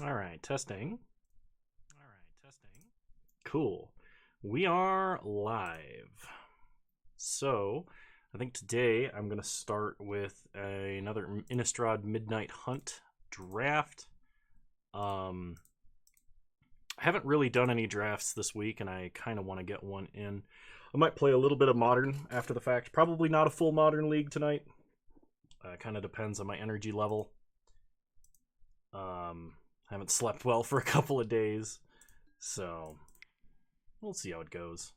All right, testing. Cool. We are live. So, I think today I'm going to start with another Innistrad Midnight Hunt draft. I haven't really done any drafts this week, and I kind of want to get one in. I might play a little bit of Modern after the fact. Probably not a full Modern League tonight. Kind of depends on my energy level. I haven't slept well for a couple of days, so we'll see how it goes.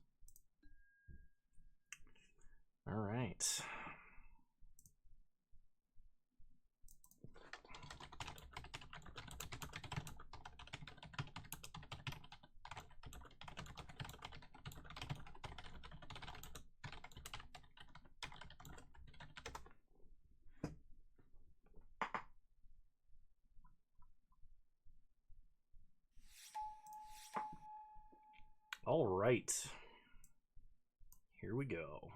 All right. All right. Here we go.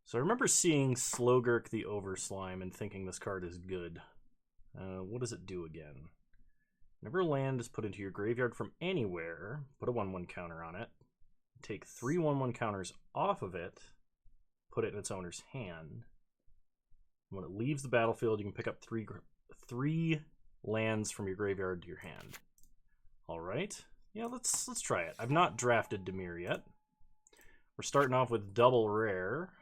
So I remember seeing Slogurk the Overslime and thinking this card is good. What does it do again? Whenever a land is put into your graveyard from anywhere, put a 1/1 counter on it. Take 3 1/1 counters off of it, put it in its owner's hand. When it leaves the battlefield, you can pick up three lands from your graveyard to your hand. All right. Yeah, let's try it. I've not drafted Dimir yet. We're starting off with double rare.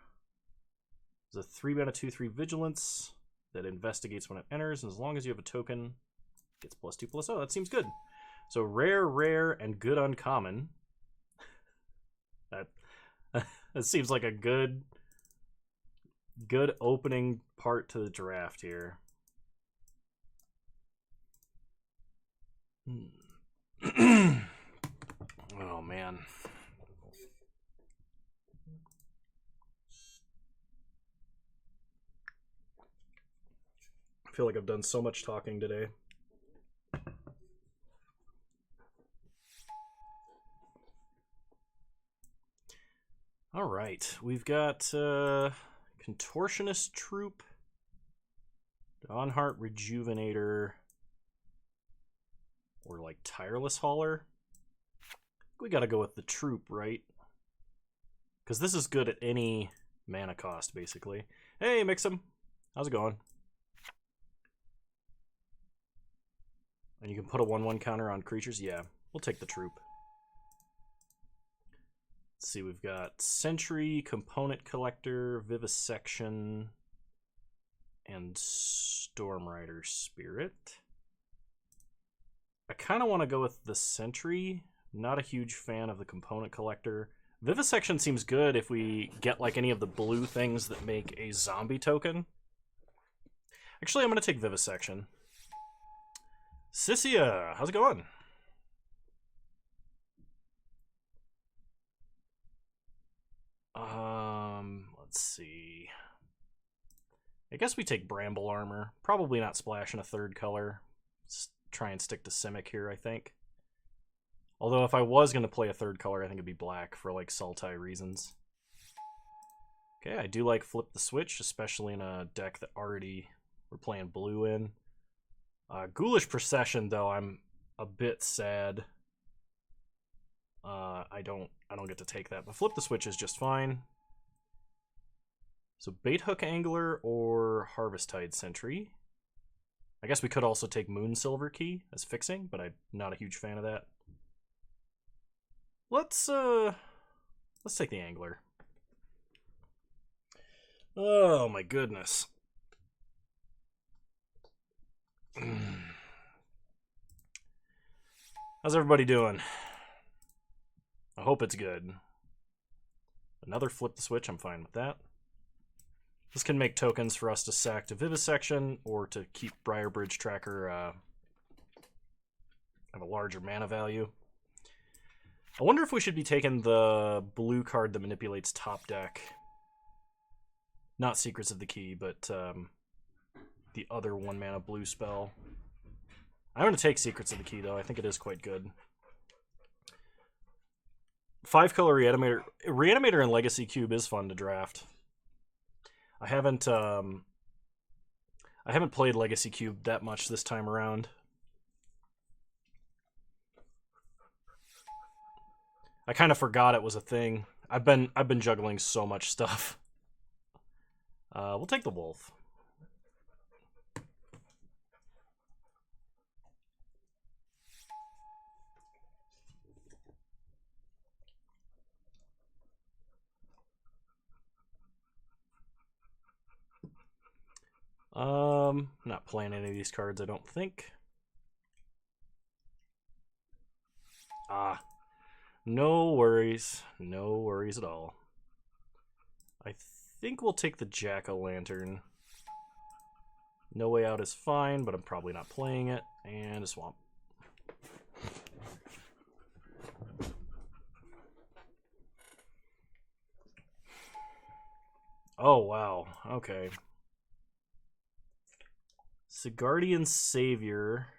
There's a 3-mana 2/3 Vigilance that investigates when it enters, and as long as you have a token, it gets +2/+0. That seems good. So rare, and good uncommon. That seems like a good opening part to the draft here. Oh man. I feel like I've done so much talking today. All right, we've got Contortionist Troop, Dawnheart Rejuvenator, or like Tireless Hauler. We gotta go with the Troop, right? Because this is good at any mana cost, basically. Hey, Mix'em. How's it going? And you can put a 1/1 counter on creatures? Yeah, we'll take the Troop. Let's see, we've got Sentry, Component Collector, Vivisection, and Stormrider Spirit. I kind of want to go with the Sentry. Not a huge fan of the Component Collector. Vivisection seems good if we get like any of the blue things that make a zombie token. Actually, I'm going to take Vivisection. Sissia, how's it going? Let's see. I guess we take Bramble Armor. Probably not splashing a third color. Let's try and stick to Simic here, I think. Although if I was going to play a third color, I think it'd be black for like Sultai reasons. Okay, I do like Flip the Switch, especially in a deck that already we're playing blue in. Ghoulish Procession, though, I'm a bit sad. I don't get to take that, but Flip the Switch is just fine. So Bait Hook Angler or Harvesttide Sentry. I guess we could also take Moon Silver Key as fixing, but I'm not a huge fan of that. Let's take the Angler. Oh my goodness. How's everybody doing? I hope it's good. Another Flip the Switch, I'm fine with that. This can make tokens for us to sack to Vivisection or to keep Briarbridge Tracker have a larger mana value. I wonder if we should be taking the blue card that manipulates top deck. Not Secrets of the Key, but the other 1-mana blue spell. I'm going to take Secrets of the Key, though. I think it is quite good. 5-color Reanimator. Reanimator and Legacy Cube is fun to draft. I haven't I haven't played Legacy Cube that much this time around. I kind of forgot it was a thing. I've been juggling so much stuff. We'll take the wolf. Not playing any of these cards, I don't think. Ah, no worries. No worries at all. I think we'll take the Jack-o'-lantern. No Way Out is fine, but I'm probably not playing it. And a swamp. Oh, wow. Okay. Sigardian Savior.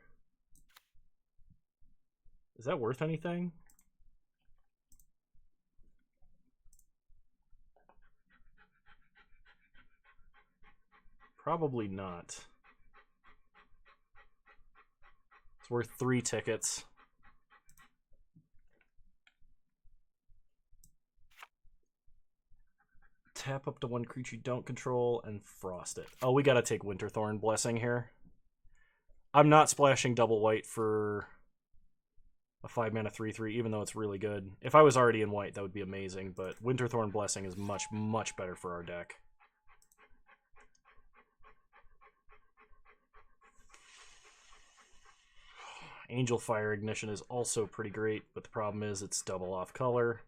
Is that worth anything? Probably not. It's worth 3 tickets. Tap up to 1 creature you don't control and frost it. Oh, we gotta take Winterthorn Blessing here. I'm not splashing double white for a 5-mana 3/3, even though it's really good. If I was already in white, that would be amazing, but Winterthorn Blessing is much, much better for our deck. Angel Fire Ignition is also pretty great, but the problem is it's double off color.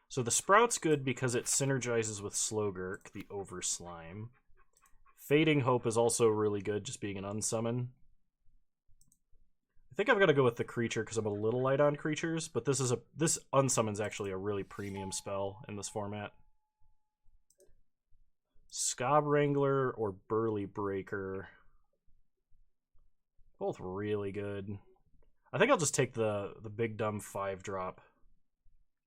So the Sprout's good because it synergizes with Slogurk, the Overslime. Fading Hope is also really good, just being an unsummon. I think I've got to go with the creature because I'm a little light on creatures, but this unsummon's actually a really premium spell in this format. Scob Wrangler or Burly Breaker. Both really good. I think I'll just take the big dumb 5-drop.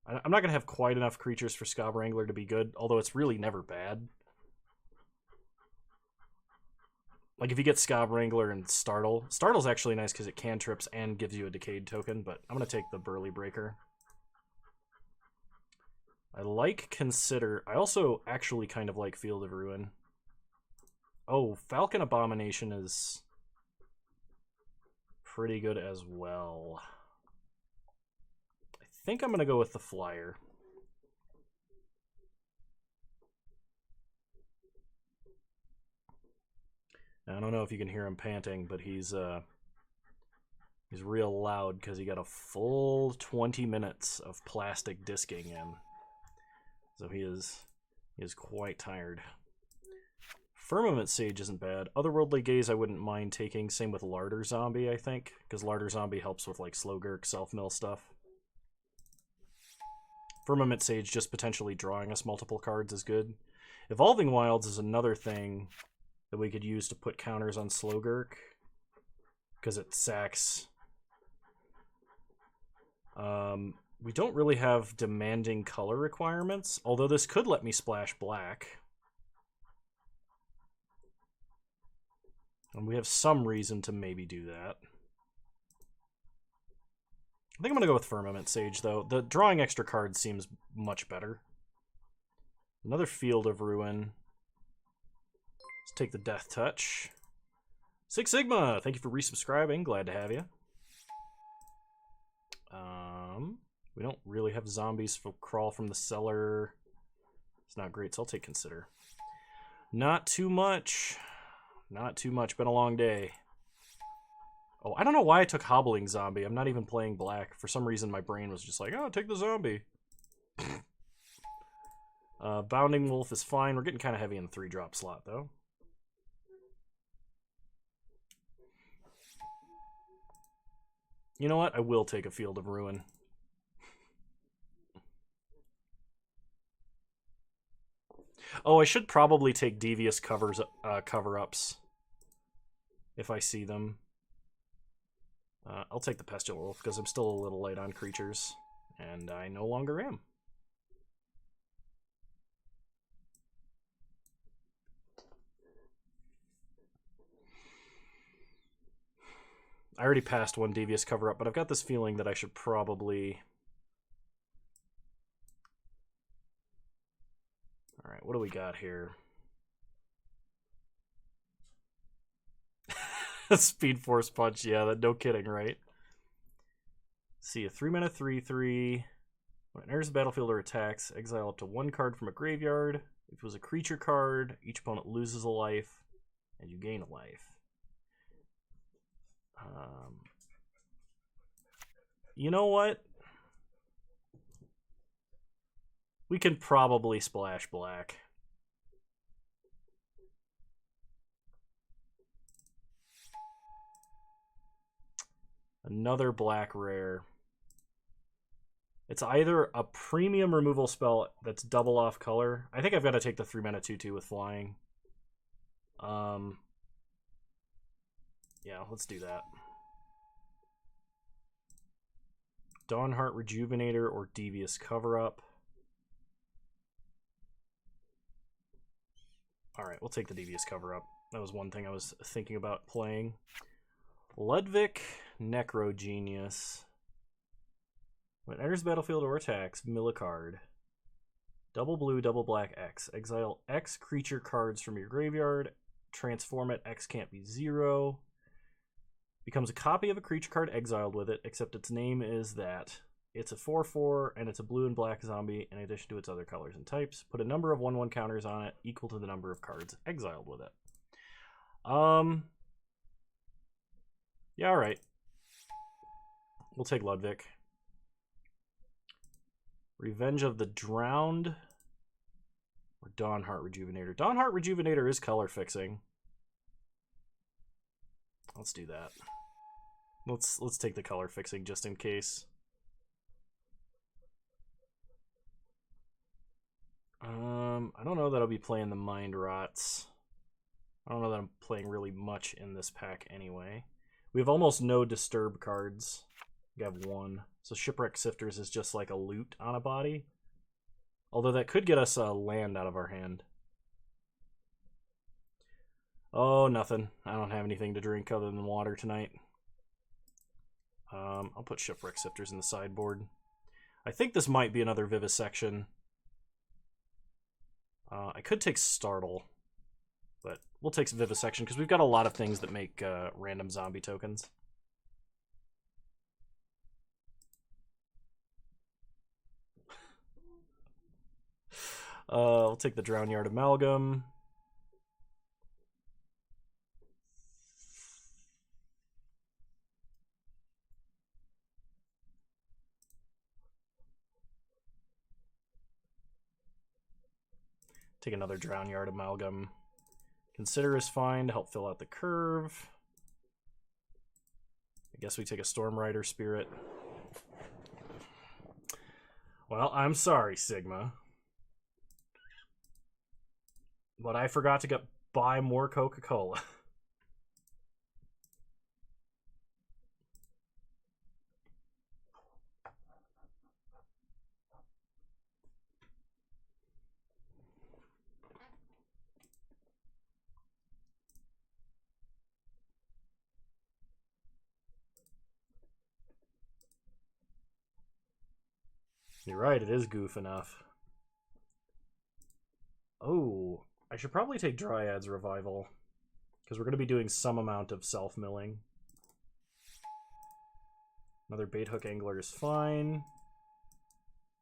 I'm not going to have quite enough creatures for Scob Wrangler to be good, although it's really never bad. Like, if you get Scob Wrangler and Startle's actually nice because it cantrips and gives you a Decayed token, but I'm going to take the Burly Breaker. I like Consider. I also actually kind of like Field of Ruin. Oh, Falcon Abomination is pretty good as well. I think I'm going to go with the Flyer. I don't know if you can hear him panting, but he's real loud because he got a full 20 minutes of plastic disking in. So he is quite tired. Firmament Sage isn't bad. Otherworldly Gaze I wouldn't mind taking. Same with Larder Zombie, I think, because Larder Zombie helps with like Slogurk, Self-Mill stuff. Firmament Sage just potentially drawing us multiple cards is good. Evolving Wilds is another thing that we could use to put counters on Slogurk, because it sacks. We don't really have demanding color requirements, although this could let me splash black. And we have some reason to maybe do that. I think I'm going to go with Firmament Sage, though. The drawing extra cards seems much better. Another Field of Ruin. Let's take the Death Touch. Six Sigma, thank you for resubscribing. Glad to have you. We don't really have zombies for Crawl from the Cellar. It's not great, so I'll take Consider. Not too much. Not too much. Been a long day. Oh, I don't know why I took Hobbling Zombie. I'm not even playing black. For some reason, my brain was just like, oh, take the zombie. Bounding Wolf is fine. We're getting kind of heavy in the 3-drop slot, though. You know what? I will take a Field of Ruin. Oh, I should probably take Devious cover-ups if I see them. I'll take the Pestilent Wolf because I'm still a little light on creatures, and I no longer am. I already passed one Devious Cover-Up, but I've got this feeling that I should probably... Alright, what do we got here? Speed Force Punch, yeah, no kidding, right? See, a 3-mana 3/3. When it enters the battlefield or attacks, exile up to one card from a graveyard. If it was a creature card, each opponent loses a life, and you gain a life. You know what? We can probably splash black. Another black rare. It's either a premium removal spell that's double off color. I think I've got to take the 3-mana 2/2 with flying. Yeah, let's do that. Dawnheart Rejuvenator or Devious Cover-Up. Alright, we'll take the Devious Cover-Up. That was one thing I was thinking about playing. Ludwig Necro Genius. When it enters the battlefield or attacks, mill a card. Double blue, double black X. Exile X creature cards from your graveyard. Transform it. X can't be 0. Becomes a copy of a creature card exiled with it, except its name is that. It's a 4/4, and it's a blue and black zombie in addition to its other colors and types. Put a number of 1/1 counters on it equal to the number of cards exiled with it. Yeah, alright. We'll take Ludwig. Revenge of the Drowned. Or Dawnheart Rejuvenator. Dawnheart Rejuvenator is color fixing. Let's do that. Let's take the color fixing just in case. I don't know that I'll be playing the Mind Rots. I don't know that I'm playing really much in this pack anyway. We have almost no disturb cards. We have one. So Shipwreck Sifters is just like a loot on a body. Although that could get us a land out of our hand. Oh, nothing. I don't have anything to drink other than water tonight. I'll put Shipwreck Sifters in the sideboard. I think this might be another Vivisection. I could take Startle, but we'll take some Vivisection because we've got a lot of things that make random zombie tokens. We'll take the Drownyard Amalgam. Take another Drownyard Amalgam. Consider is fine to help fill out the curve. I guess we take a Storm Rider Spirit. Well, I'm sorry, Sigma. But I forgot to buy more Coca-Cola. You're right, it is goof enough. Oh, I should probably take Dryad's Revival, because we're going to be doing some amount of self-milling. Another Bait Hook Angler is fine.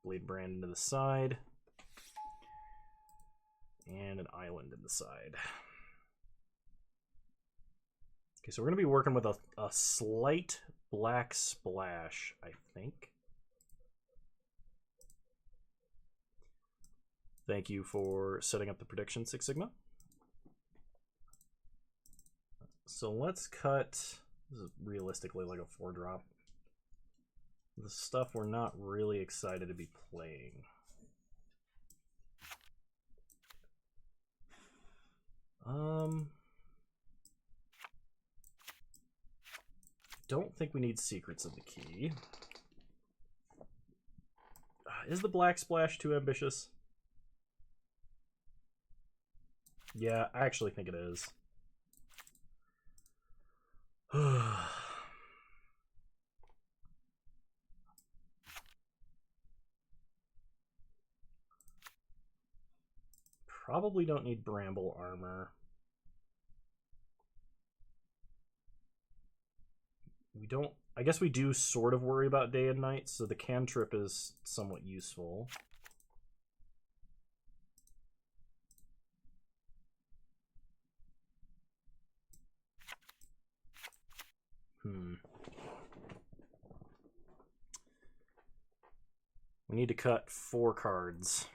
Blade Brand into the side. And an Island in the side. Okay, so we're going to be working with a slight black splash, I think. Thank you for setting up the prediction, Six Sigma. So let's cut, this is realistically like a 4-drop. The stuff we're not really excited to be playing. Don't think we need Secrets of the Key. Is the Black Splash too ambitious? Yeah, I actually think it is. Probably don't need Bramble Armor. We don't... I guess we do sort of worry about day and night, so the cantrip is somewhat useful. We need to cut 4 cards.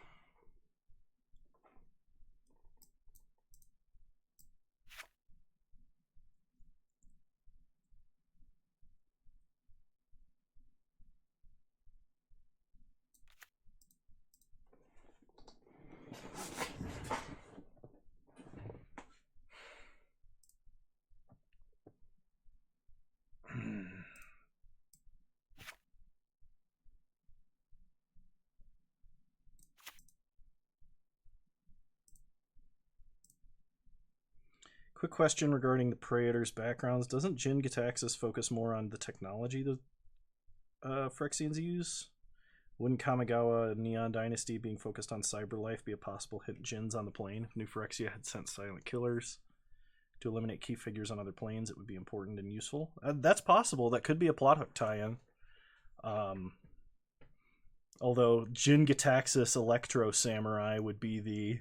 Quick question regarding the Praetor's backgrounds. Doesn't Jin Gitaxias focus more on the technology the Phyrexians use? Wouldn't Kamigawa Neon Dynasty being focused on cyberlife be a possible hint Jin's on the plane? If New Phyrexia had sent silent killers to eliminate key figures on other planes, it would be important and useful. That's possible. That could be a plot hook tie-in. Although Jin Gitaxias Electro Samurai would be the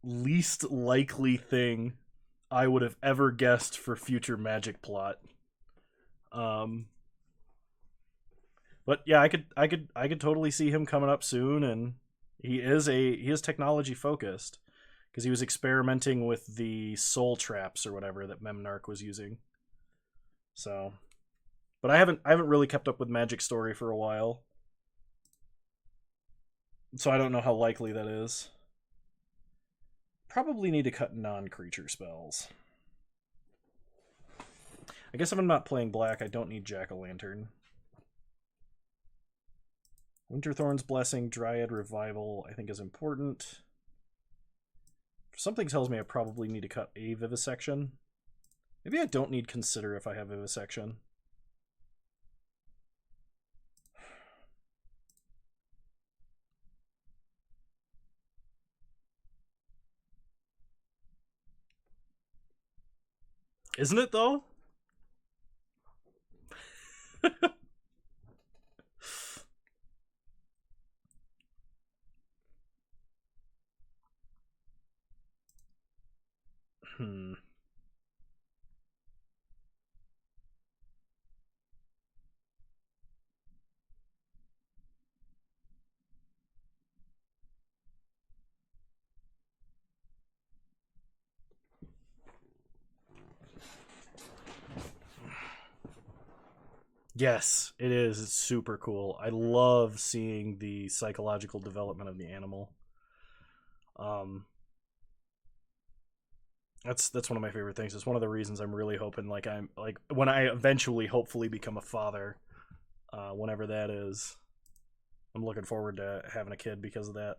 least likely thing I would have ever guessed for future Magic plot. But yeah, I could totally see him coming up soon, and he is technology focused because he was experimenting with the soul traps or whatever that Memnarch was using. So, but I haven't really kept up with Magic story for a while, so I don't know how likely that is. Probably need to cut non-creature spells. I guess if I'm not playing black, I don't need Jack-o'-lantern. Winterthorn's Blessing, Dryad Revival, I think is important. Something tells me I probably need to cut a Vivisection. Maybe I don't need Consider if I have Vivisection. Isn't it, though? Yes, it is. It's super cool. I love seeing the psychological development of the animal. That's one of my favorite things. It's one of the reasons I'm really hoping, like, I'm like when I eventually hopefully become a father, whenever that is. I'm looking forward to having a kid because of that.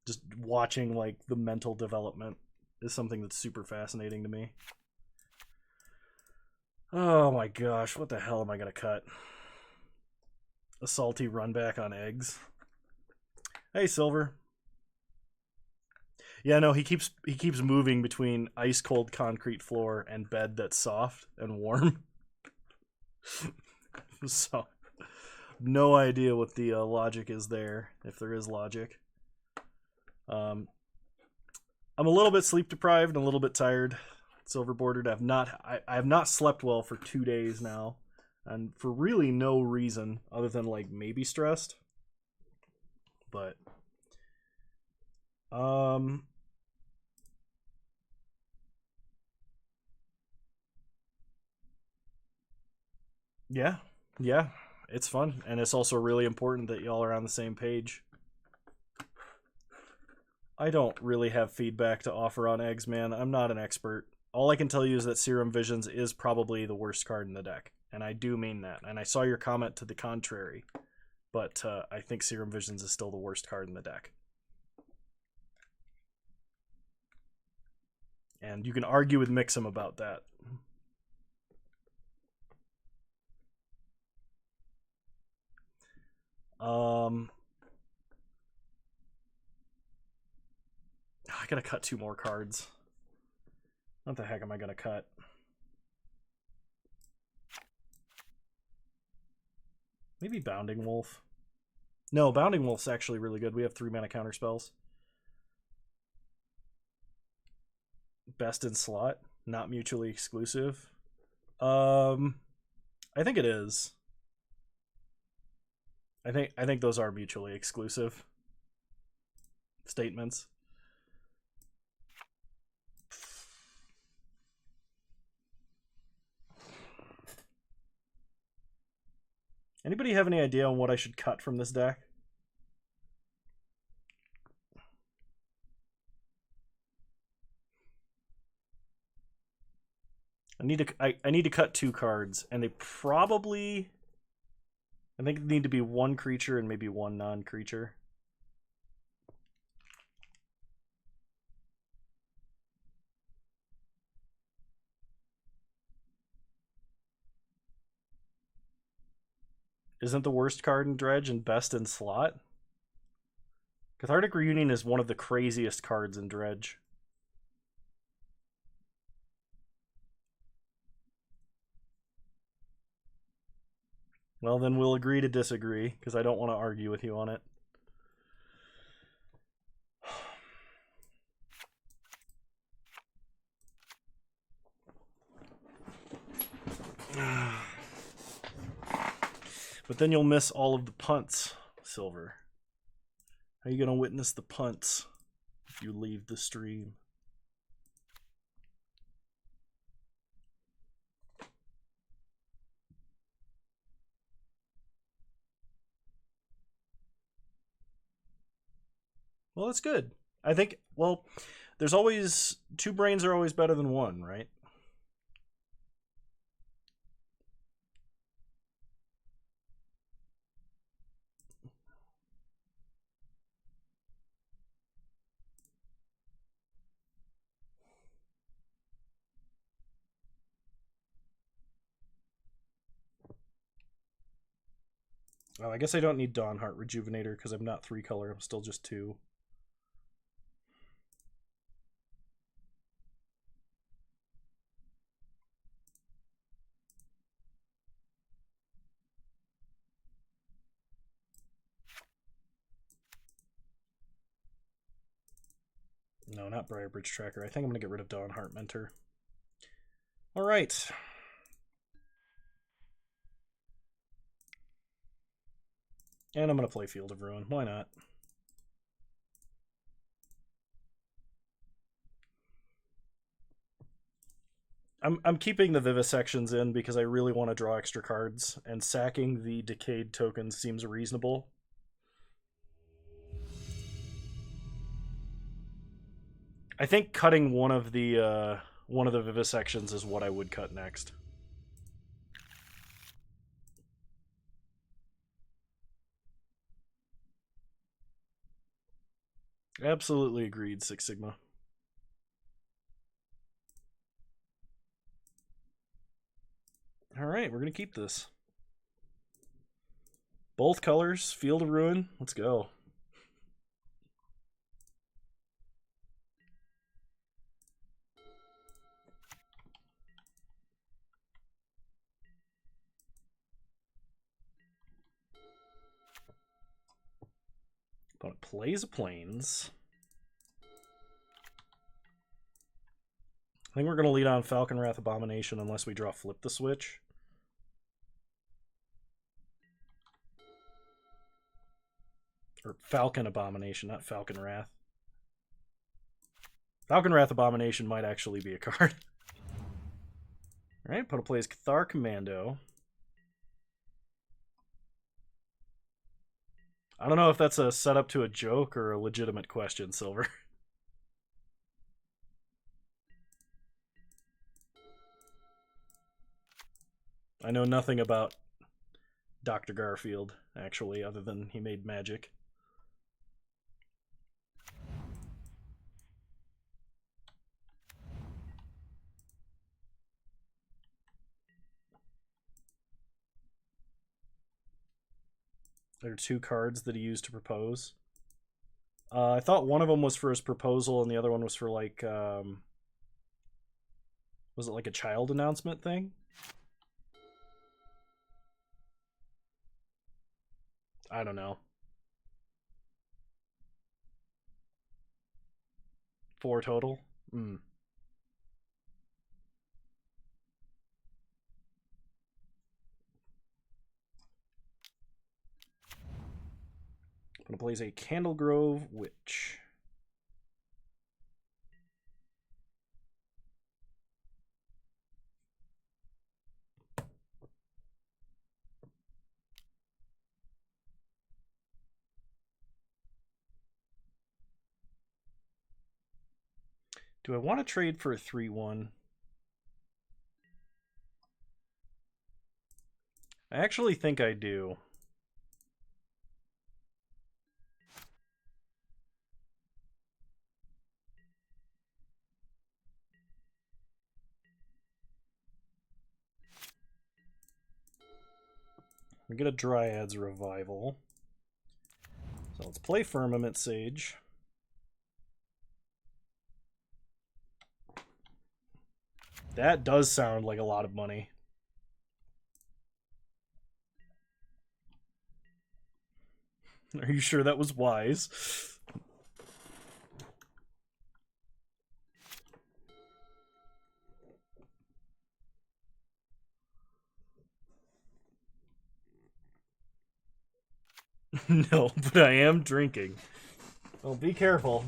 Just watching like the mental development is something that's super fascinating to me. Oh my gosh, what the hell am I gonna cut? A salty run back on eggs. Hey, Silver. Yeah, no, he keeps moving between ice cold concrete floor and bed that's soft and warm. So, no idea what the logic is there, if there is logic. I'm a little bit sleep deprived and a little bit tired. Silver bordered. I have not slept well for 2 days now, and for really no reason other than like maybe stressed. But yeah, it's fun, and it's also really important that y'all are on the same page. I don't really have feedback to offer on eggs, man. I'm not an expert. All I can tell you is that Serum Visions is probably the worst card in the deck, and I do mean that. And I saw your comment to the contrary, but I think Serum Visions is still the worst card in the deck. And you can argue with Mixum about that. gotta cut 2 more cards. What the heck am I gonna cut? Maybe Bounding Wolf. No, Bounding Wolf's actually really good. We have 3 mana counter spells. Best in slot, not mutually exclusive. I think it is. I think those are mutually exclusive statements. Anybody have any idea on what I should cut from this deck? I need to cut 2 cards, and they probably, I think, need to be 1 creature and maybe 1 non-creature. Isn't the worst card in Dredge and best in slot? Cathartic Reunion is one of the craziest cards in Dredge. Well, then we'll agree to disagree, because I don't want to argue with you on it. But then you'll miss all of the punts, Silver. How are you going to witness the punts if you leave the stream? Well, that's good. I think, well, there's always, 2 brains are always better than 1, right? Oh, I guess I don't need Dawnheart Rejuvenator because I'm not 3 color. I'm still just 2. No, not Briarbridge Tracker. I think I'm going to get rid of Dawnheart Mentor. All right. And I'm going to play Field of Ruin. Why not? I'm keeping the Vivisections in because I really want to draw extra cards, and sacking the Decayed tokens seems reasonable. I think cutting one of the Vivisections is what I would cut next. Absolutely agreed, Six Sigma. All right, we're going to keep this. Both colors, Field of Ruin. Let's go. Opponent plays a Plains. I think we're going to lead on Falconwrath Abomination unless we draw Flip the Switch. Or Falcon Abomination, not Falconwrath. Falconwrath Abomination might actually be a card. Alright, opponent plays Cathar Commando. I don't know if that's a setup to a joke or a legitimate question, Silver. I know nothing about Dr. Garfield, actually, other than he made magic. There are 2 cards that he used to propose. I thought one of them was for his proposal and the other one was for like, was it like a child announcement thing? I don't know. 4 total? Hmm. I'm gonna place a Candle Grove Witch. Do I want to trade for a 3/1? I actually think I do. We get a Dryad's Revival. So let's play Firmament Sage. That does sound like a lot of money. Are you sure that was wise? No, but I am drinking. Oh, be careful.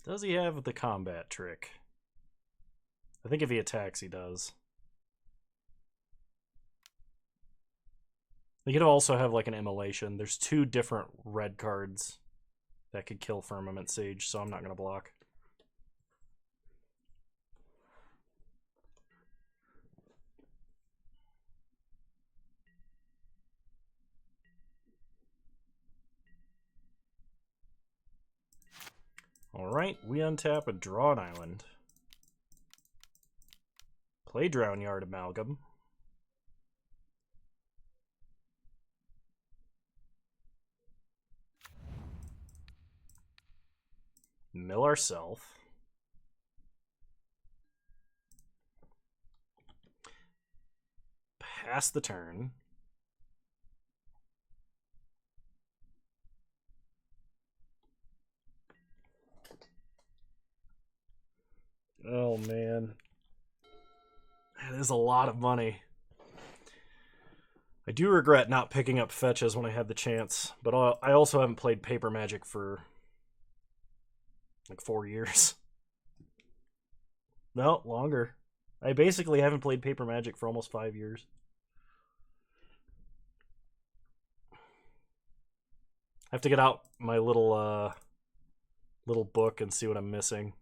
Does he have the combat trick? I think if he attacks, he does. He could also have like an immolation. There's 2 different red cards that could kill Firmament Sage, so I'm not going to block. Alright, we untap and draw an island. Play Drown Yard Amalgam. Mill ourself. Pass the turn. Oh man. That is a lot of money. I do regret not picking up fetches when I had the chance, but I also haven't played Paper Magic for like 4 years. No, longer. I basically haven't played Paper Magic for almost 5 years. I have to get out my little book and see what I'm missing.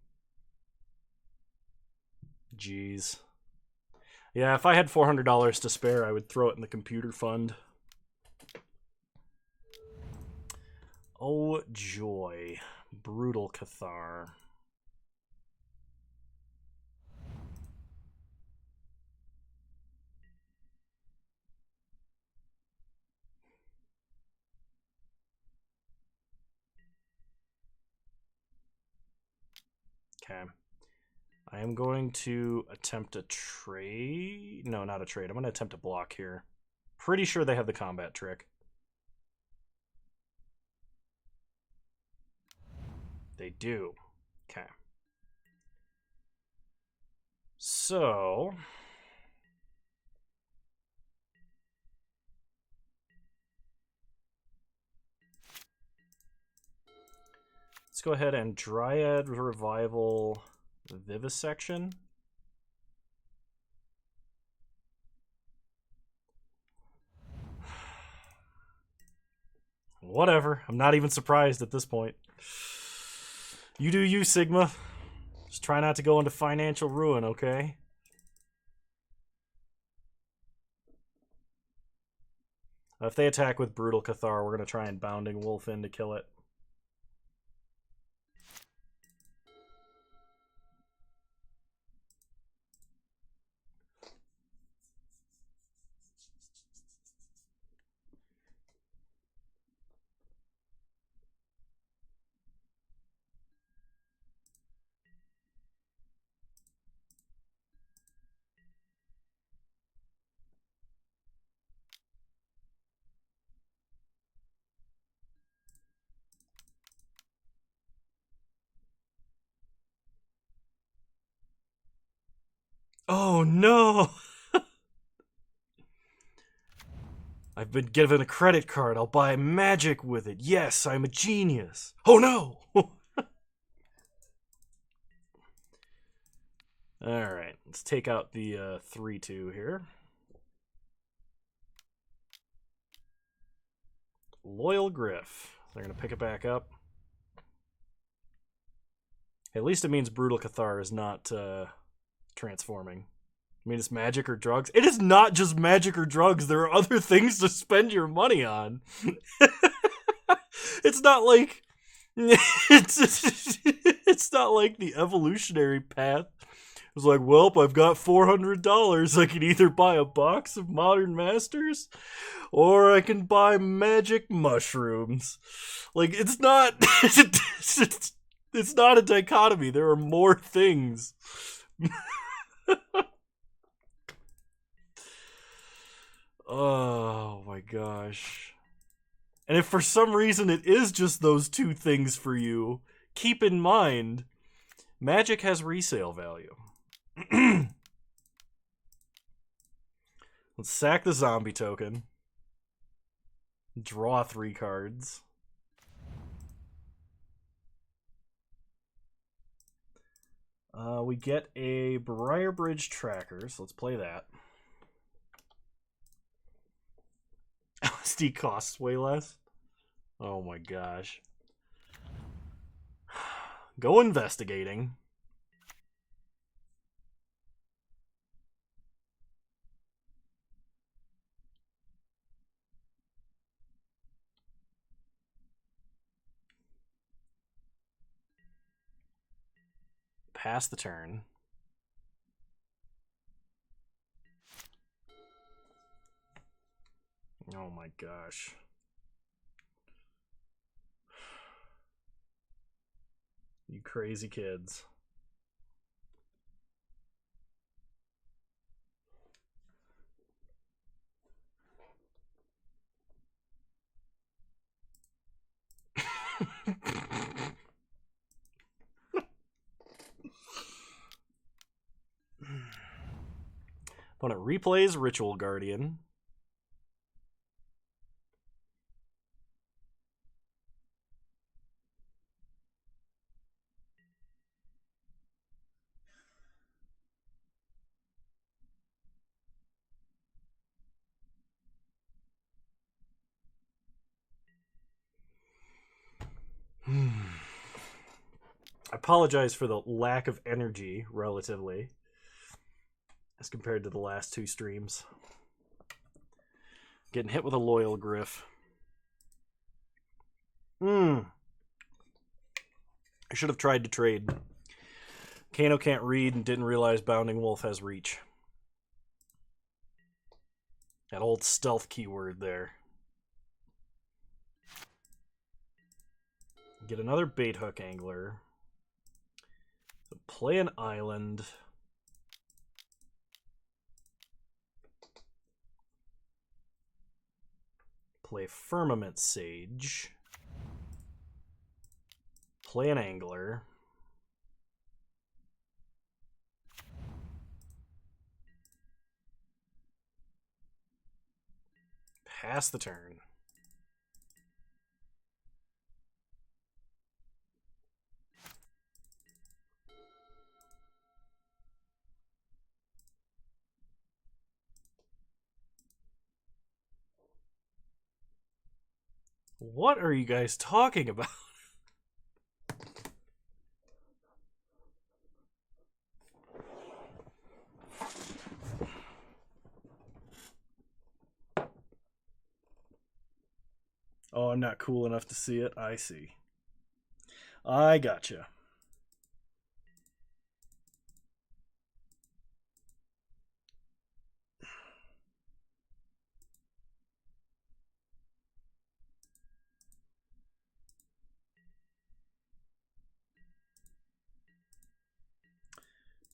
Jeez. Yeah, if I had $400 to spare, I would throw it in the computer fund. Oh, joy. Brutal Cathar. Okay. I am going to attempt a trade. No, not a trade. I'm going to attempt a block here. Pretty sure they have the combat trick. They do. Okay. So... let's go ahead and Dryad Revival Vivisection. Whatever. I'm not even surprised at this point. You do you, Sigma. Just try not to go into financial ruin, okay? If they attack with Brutal Cathar, we're going to try and Bounding Wolf in to kill it. Oh no! I've been given a credit card. I'll buy magic with it. Yes, I'm a genius. Oh no! Alright, let's take out the 3-2 here. Loyal Griff. They're going to pick it back up. At least it means Brutal Cathar is not transforming. I mean, it's magic or drugs. It is not just magic or drugs. There are other things to spend your money on. It's not like it's not like the evolutionary path. It's like, well, I've got $400. I can either buy a box of Modern Masters or I can buy magic mushrooms. Like, it's not it's not a dichotomy. There are more things. Oh my gosh. And if for some reason it is just those two things for you, keep in mind, magic has resale value. Let's sack the zombie token. Draw 3 cards. We get a Briarbridge Tracker, so let's play that. LSD costs way less. Oh my gosh. Go investigating. Pass the turn. Oh my gosh. You crazy kids. Opponent replays Ritual Guardian. I apologize for the lack of energy, relatively, as compared to the last 2 streams. Getting hit with a Loyal Griff. I should have tried to trade. Kano can't read and didn't realize Bounding Wolf has reach. That old stealth keyword there. Get another bait hook angler. So play an island. Play Firmament Sage. Play an angler. Pass the turn. What are you guys talking about? Oh, I'm not cool enough to see it. I see. I gotcha.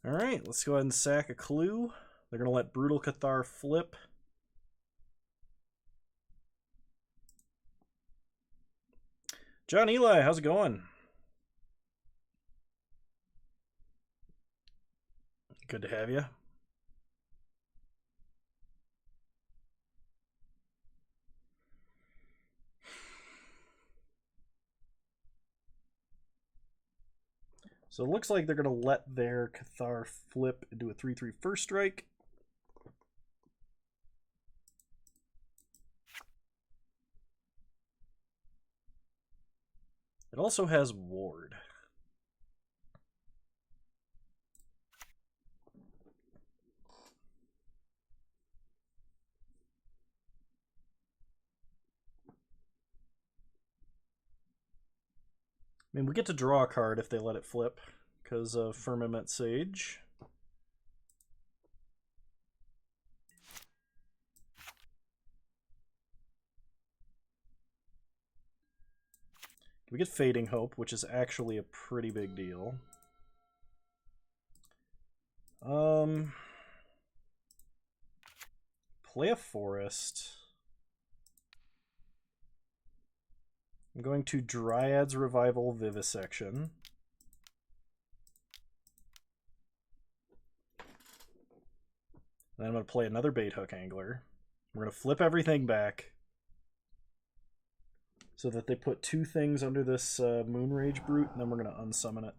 All right, let's go ahead and sack a clue. They're going to let Brutal Cathar flip. John Eli, how's it going? Good to have you. So it looks like they're going to let their Cathar flip into a 3/3 first strike. It also has Ward. I mean, we get to draw a card if they let it flip because of Firmament Sage. We get Fading Hope, which is actually a pretty big deal. Play a Forest. I'm going to Dryad's Revival Vivisection. Then I'm going to play another Bait Hook Angler. We're going to flip everything back so that they put two things under this Moonrage Brute, and then we're going to unsummon it.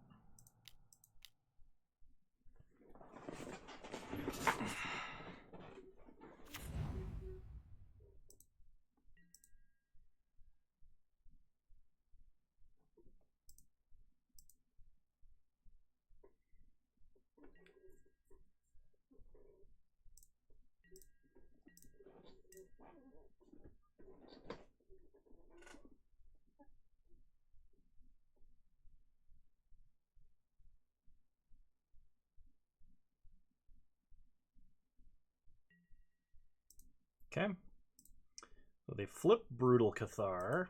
Okay. So they flip Brutal Cathar.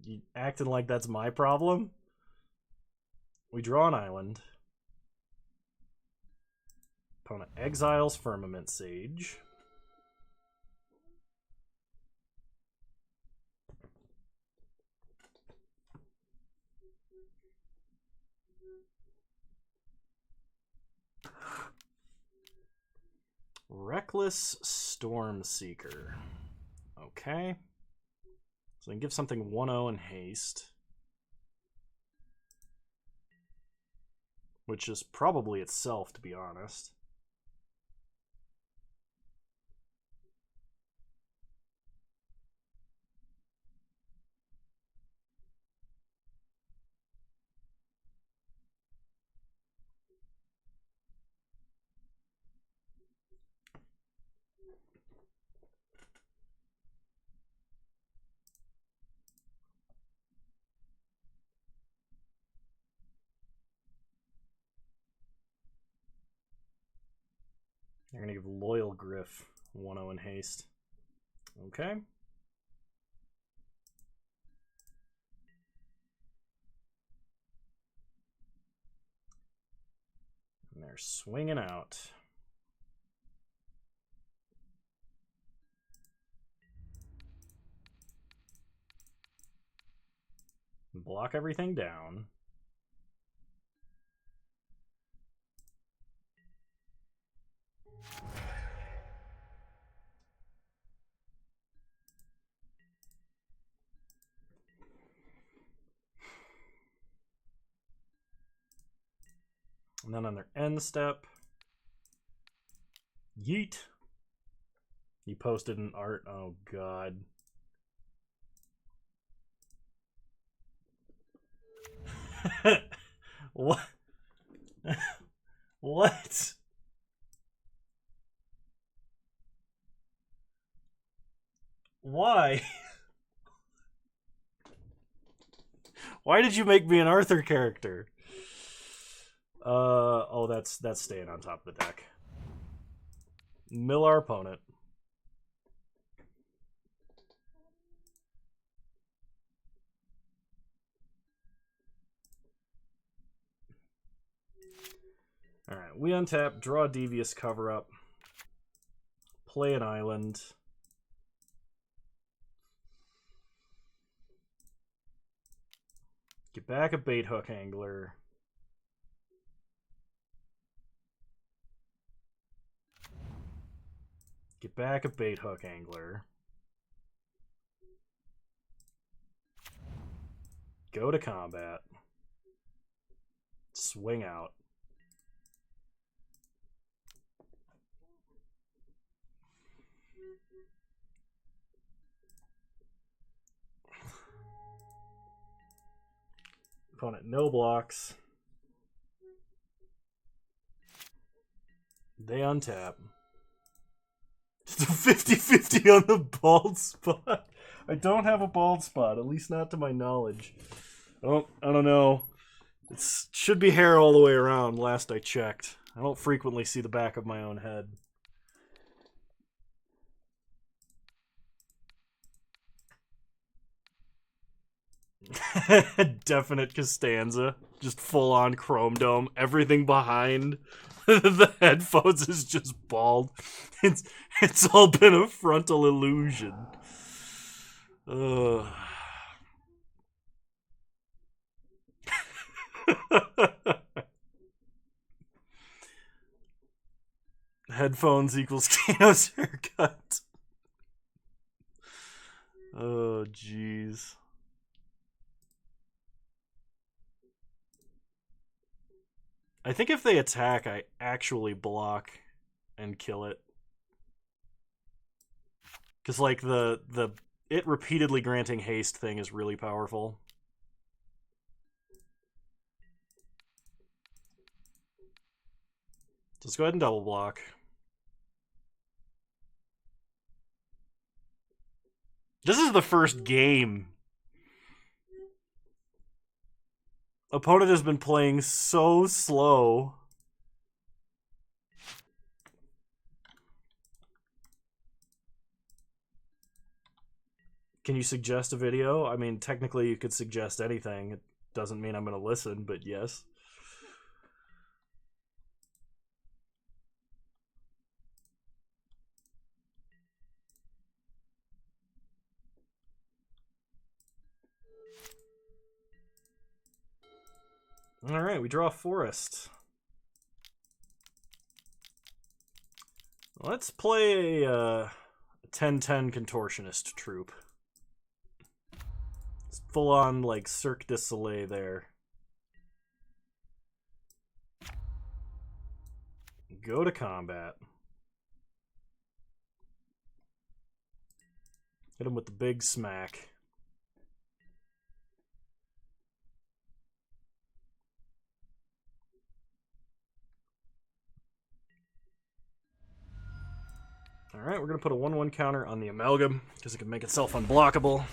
You acting like that's my problem? We draw an island. Opponent exiles Firmament Sage. Reckless Stormseeker. Okay. So I can give something 1/0 and haste. Which is probably itself, to be honest. You're going to give Loyal Griff 1/0 and haste. Okay. They're swinging out. Block everything down. And then on their end step, yeet. He posted an art. Oh, God. What? What? Why? Why did you make me an Arthur character? Oh, that's staying on top of the deck. Mill our opponent. Alright, we untap, draw a Devious Cover-Up, play an island. Get back a Bait Hook Angler. Get back a Bait Hook Angler. Go to combat. Swing out. Opponent no blocks. They untap. Just a 50-50 on the bald spot. I don't have a bald spot, at least not to my knowledge. I don't know. It should be hair all the way around, last I checked. I don't frequently see the back of my own head. Definite Costanza. Just full on chrome dome. Everything behind the headphones is just bald. It's all been a frontal illusion. Headphones equals Kano's haircut. Oh, jeez. I think if they attack, I actually block and kill it. Because, like, it repeatedly granting haste thing is really powerful. Let's go ahead and double block. This is the first game. Opponent has been playing so slow. Can you suggest a video? I mean, technically you could suggest anything. It doesn't mean I'm going to listen, but yes. Alright, we draw a forest. Let's play a 10-10 Contortionist Troop. It's full on, like, Cirque du Soleil there. Go to combat. Hit him with the big smack. Alright, we're going to put a 1-1 counter on the Amalgam, because it can make itself unblockable.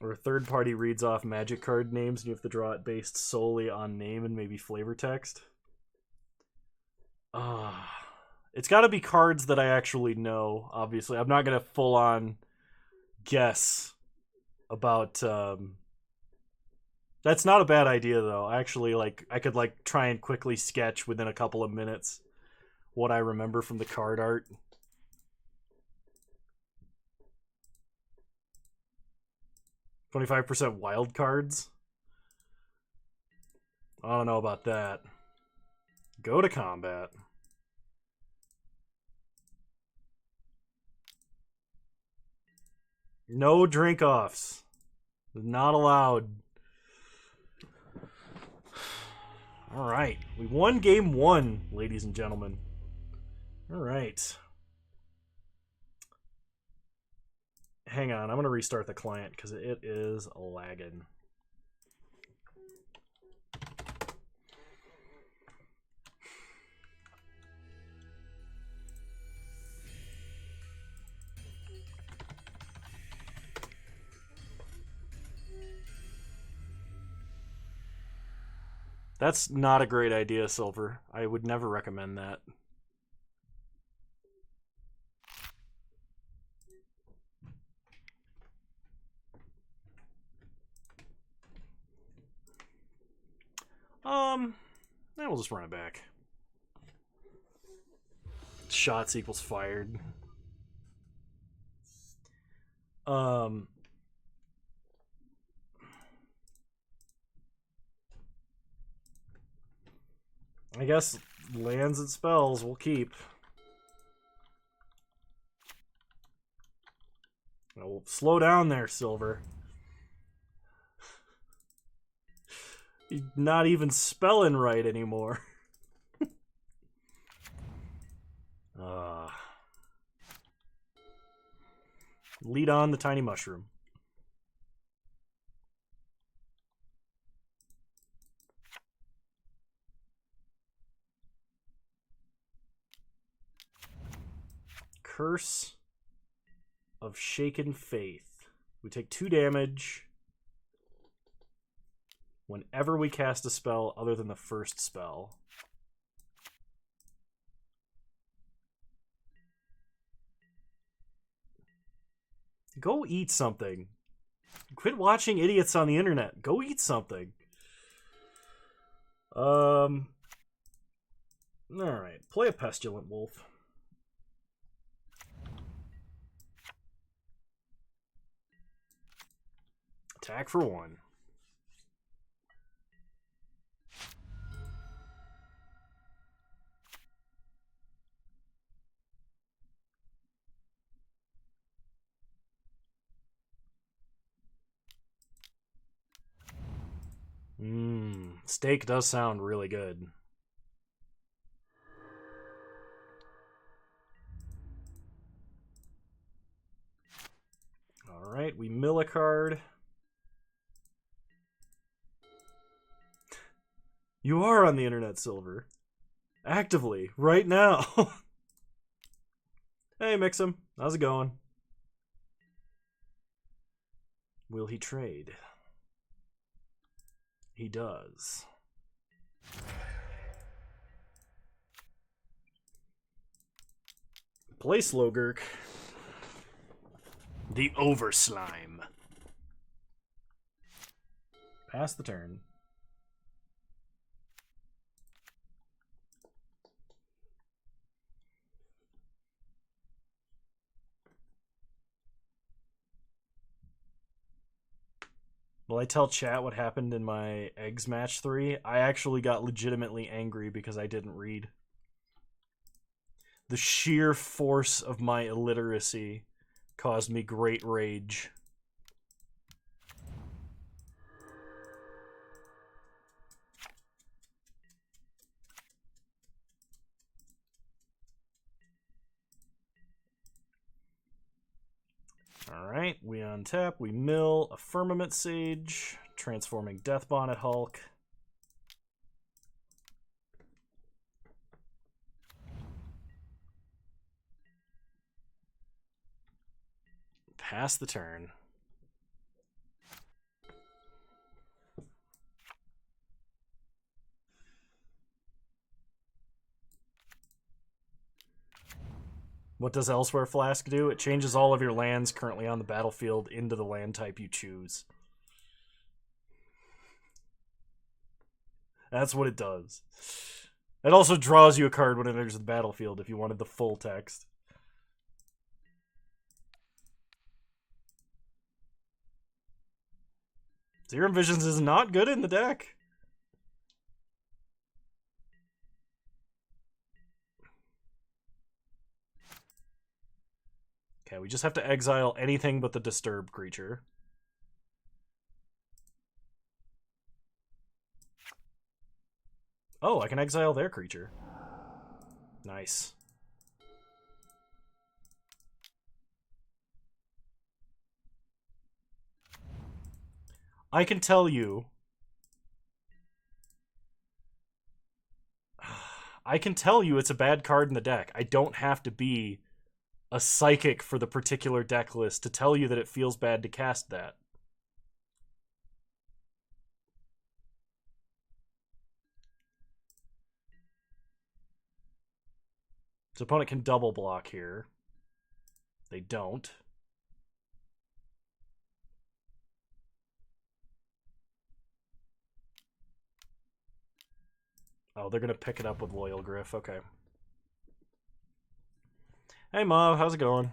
Or a third party reads off magic card names, and you have to draw it based solely on name and maybe flavor text. It's got to be cards that I actually know, obviously. I'm not going to full-on guess about That's not a bad idea, though. Actually, like, I could, like, try and quickly sketch within a couple of minutes what I remember from the card art. $25% wild cards? I don't know about that. Go to combat. No drink offs. Not allowed. All right. We won game 1, ladies and gentlemen. All right. Hang on. I'm going to restart the client because it is lagging. That's not a great idea, Silver. I would never recommend that. Then we'll just run it back. Shots equals fired. I guess lands and spells we'll keep. Oh, slow down there, Silver. You're not even spelling right anymore. Lead on the tiny mushroom. Curse of Shaken Faith. We take 2 damage whenever we cast a spell other than the first spell. Go eat something. Quit watching idiots on the internet. Go eat something. Alright. Play a Pestilent Wolf. Attack for 1. Steak does sound really good. Alright, we mill a card. You are on the internet, Silver. Actively, right now. Hey, Mixum. How's it going? Will he trade? He does. Play Slogurk. The Overslime. Pass the turn. Will I tell chat what happened in my eggs match 3? I actually got legitimately angry because I didn't read. The sheer force of my illiteracy caused me great rage. Alright, we untap, we mill a Firmament Sage, transforming Death Bonnet Hulk. Pass the turn. What does Elsewhere Flask do? It changes all of your lands currently on the battlefield into the land type you choose. That's what it does. It also draws you a card when it enters the battlefield if you wanted the full text. Serum Visions is not good in the deck. Okay, we just have to exile anything but the disturbed creature. Oh, I can exile their creature. Nice. I can tell you... I can tell you it's a bad card in the deck. I don't have to be a psychic for the particular deck list to tell you that it feels bad to cast that. His opponent can double block here. They don't. Oh, they're going to pick it up with Loyal Griff. Okay. Hey, Mav. How's it going?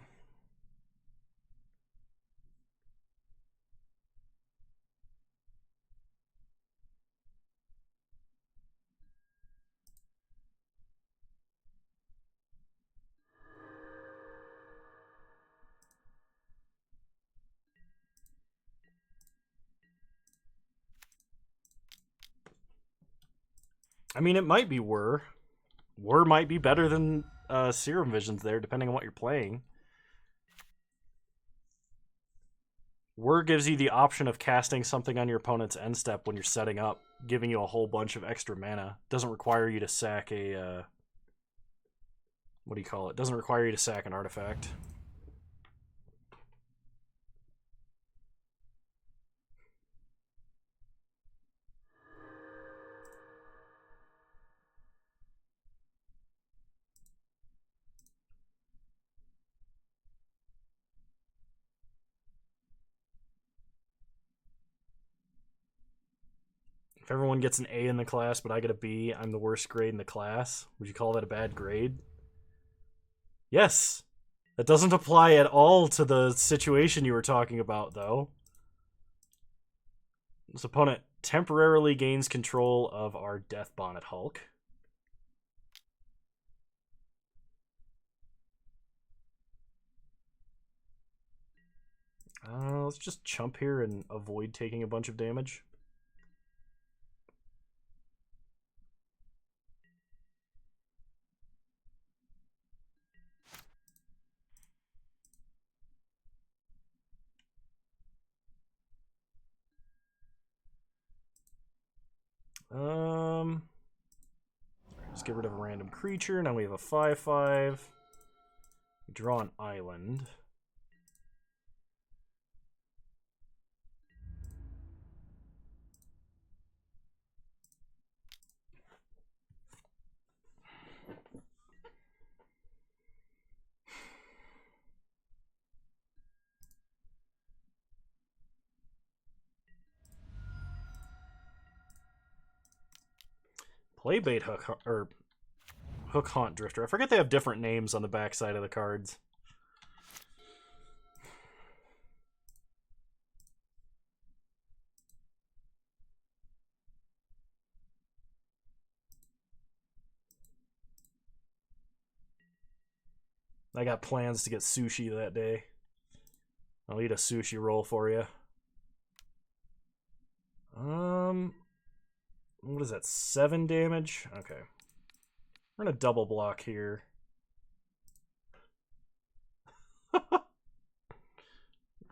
I mean, it might be Whir. Whir might be better than Serum Visions there, depending on what you're playing. Whir gives you the option of casting something on your opponent's end step when you're setting up, giving you a whole bunch of extra mana. Doesn't require you to sack a... what do you call it? Doesn't require you to sack an artifact. If everyone gets an A in the class, but I get a B, I'm the worst grade in the class. Would you call that a bad grade? Yes. That doesn't apply at all to the situation you were talking about, though. This opponent temporarily gains control of our Death Bonnet Hulk. Let's just chump here and avoid taking a bunch of damage. Let's get rid of a random creature. Now we have a 5/5. We draw an island. Playbait Hook, or Hook Haunt Drifter. I forget they have different names on the backside of the cards. I got plans to get sushi that day. I'll eat a sushi roll for you. What is that? 7 damage? Okay. We're gonna double block here.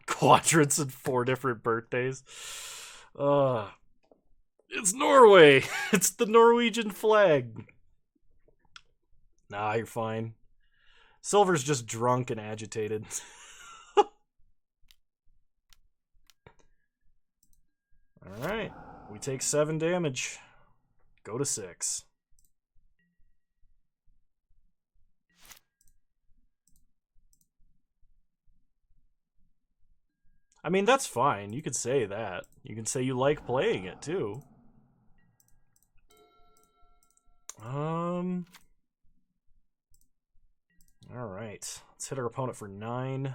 Quadrants and 4 different birthdays. It's Norway. It's the Norwegian flag. Nah, you're fine. Silver's just drunk and agitated. Alright. We take 7 damage. Go to 6. I mean, that's fine. You could say that. You can say you like playing it, too. All right. Let's hit our opponent for 9. I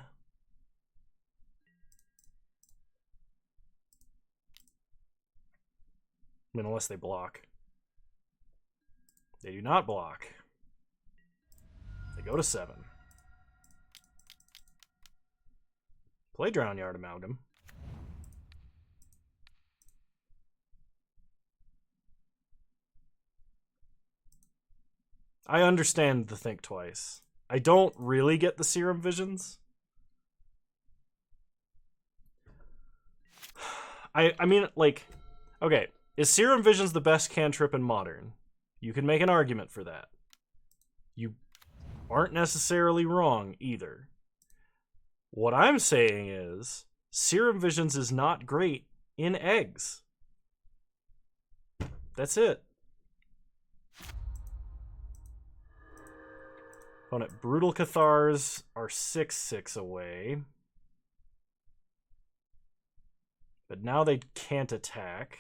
mean, unless they block. They do not block. They go to 7. Play Drown Yard Amalgam. I understand the think twice. I don't really get the Serum Visions. I mean, like, okay, is Serum Visions the best cantrip in Modern? You can make an argument for that. You aren't necessarily wrong either. What I'm saying is, Serum Visions is not great in eggs. That's it. Opponent Brutal Cathars are 6/6 away. But now they can't attack.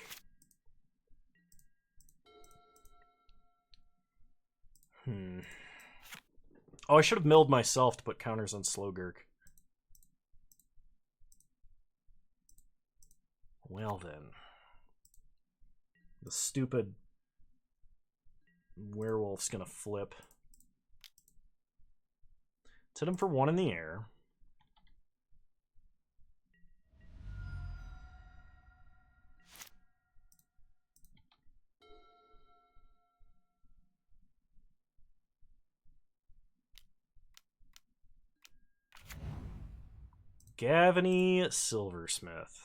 Oh, I should have milled myself to put counters on Slogurk. Well then. The stupid werewolf's gonna flip. Let's hit him for 1 in the air. Gavany Silversmith.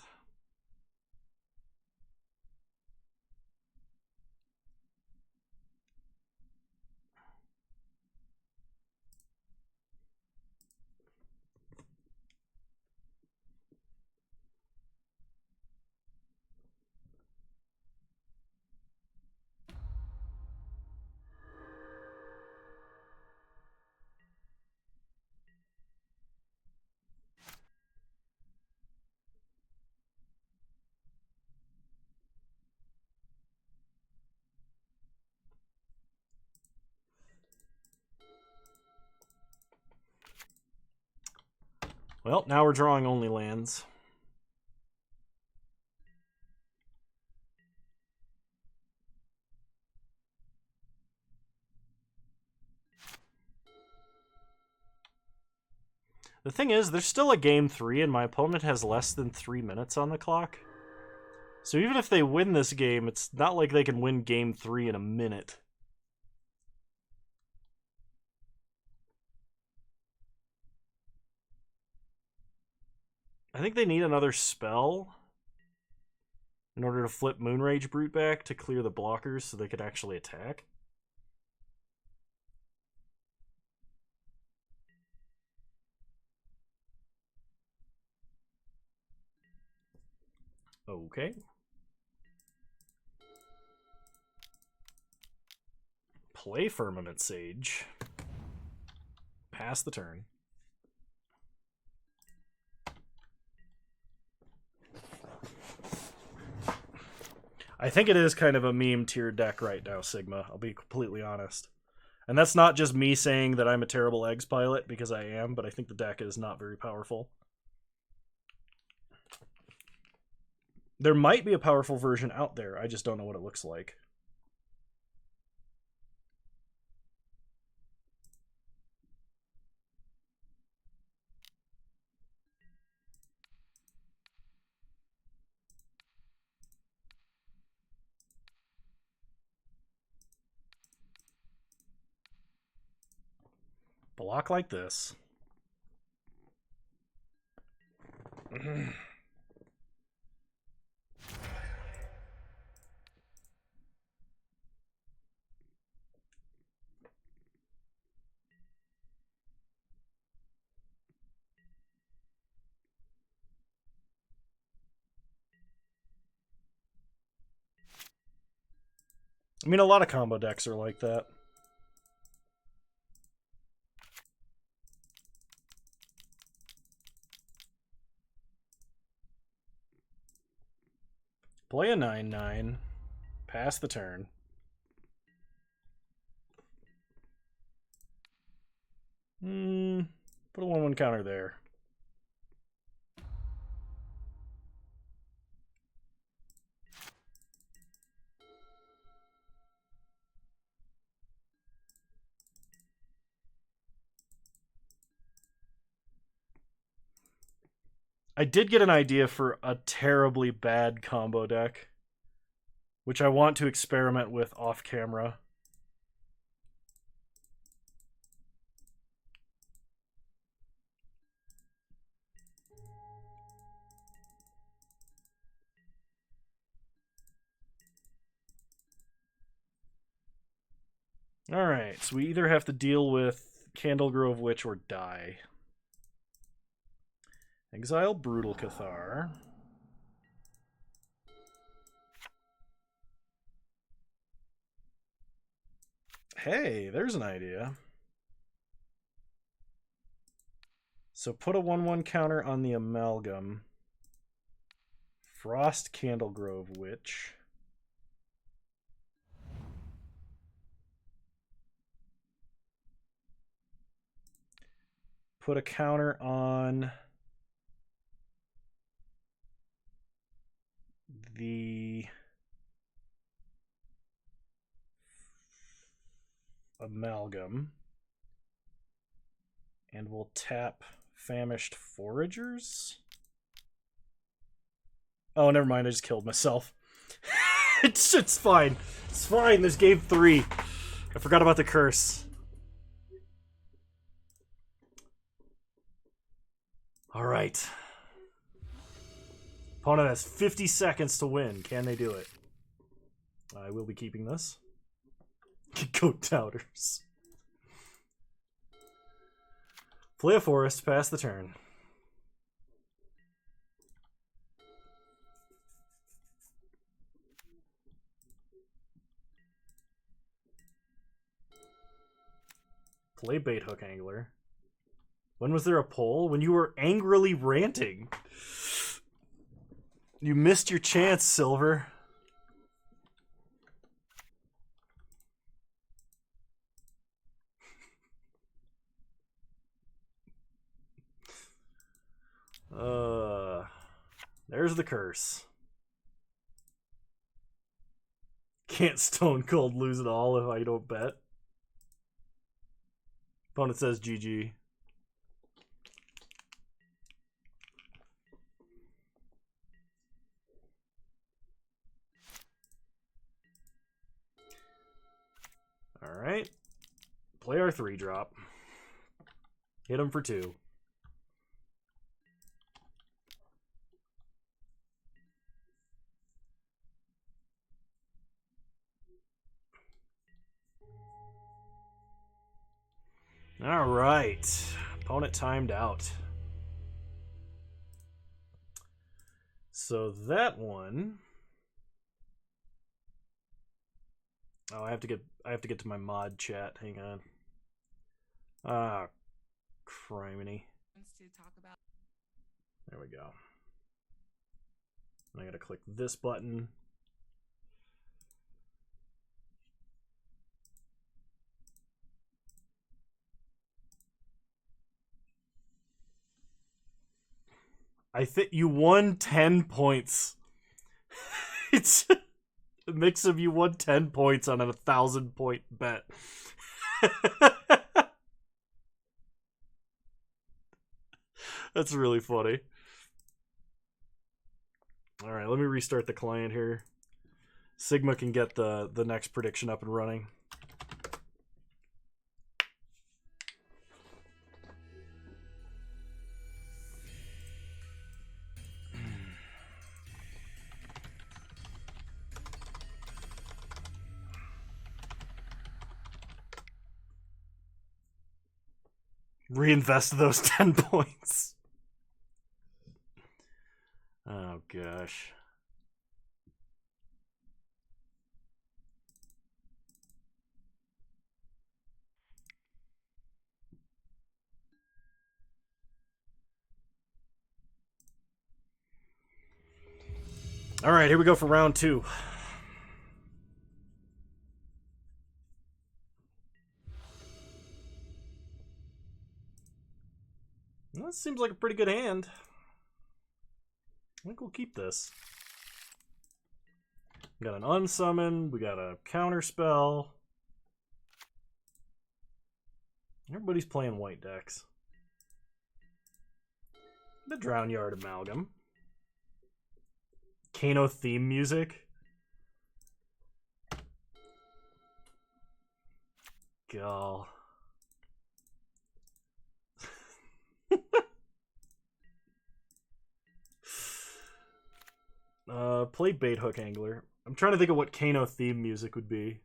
Well, now we're drawing only lands. The thing is, there's still a game 3 and my opponent has less than 3 minutes on the clock. So even if they win this game, it's not like they can win game 3 in a minute. I think they need another spell in order to flip Moonrage Brute back to clear the blockers so they could actually attack. Okay. Play Firmament Sage. Pass the turn. I think it is kind of a meme tier deck right now, Sigma. I'll be completely honest. And that's not just me saying that I'm a terrible eggs pilot, because I am, but I think the deck is not very powerful. There might be a powerful version out there. I just don't know what it looks like. Block like this. I mean, a lot of combo decks are like that. Play a 9/9. Pass the turn. Put a 1/1 counter there. I did get an idea for a terribly bad combo deck, which I want to experiment with off camera. Alright, so we either have to deal with Candlegrove Witch or die. Exile Brutal Cathar. Hey, there's an idea. So put a 1/1 counter on the Amalgam. Frost Candlegrove Witch. Put a counter on the Amalgam. And we'll tap Famished Foragers. Oh, never mind. I just killed myself. It's fine. It's fine. There's game 3. I forgot about the curse. All right. Opponent has 50 seconds to win. Can they do it? I will be keeping this. Goat Doubters. Play a forest, pass the turn. Play Bait Hook Angler. When was there a poll? When you were angrily ranting. You missed your chance, Silver. There's the curse. Can't Stone Cold lose it all if I don't bet. Opponent says GG. Alright. Play our 3-drop. Hit him for 2. Alright. Opponent timed out. So that one... Oh, I have to get to my mod chat. Hang on. Ah, criminy. There we go. I gotta click this button. I think you won 10 points. It's a mix of you won 10 points on a 1,000-point bet. That's really funny. All right, let me restart the client here. Sigma can get the next prediction up and running. Reinvest those 10 points. Oh, gosh. All right, here we go for round 2. seems like a pretty good hand. I think we'll keep this. We got an unsummon, we got a counterspell. Everybody's playing white decks. The Drown Yard Amalgam. Kano theme music. Gall. Play Bait Hook Angler. I'm trying to think of what Kano theme music would be.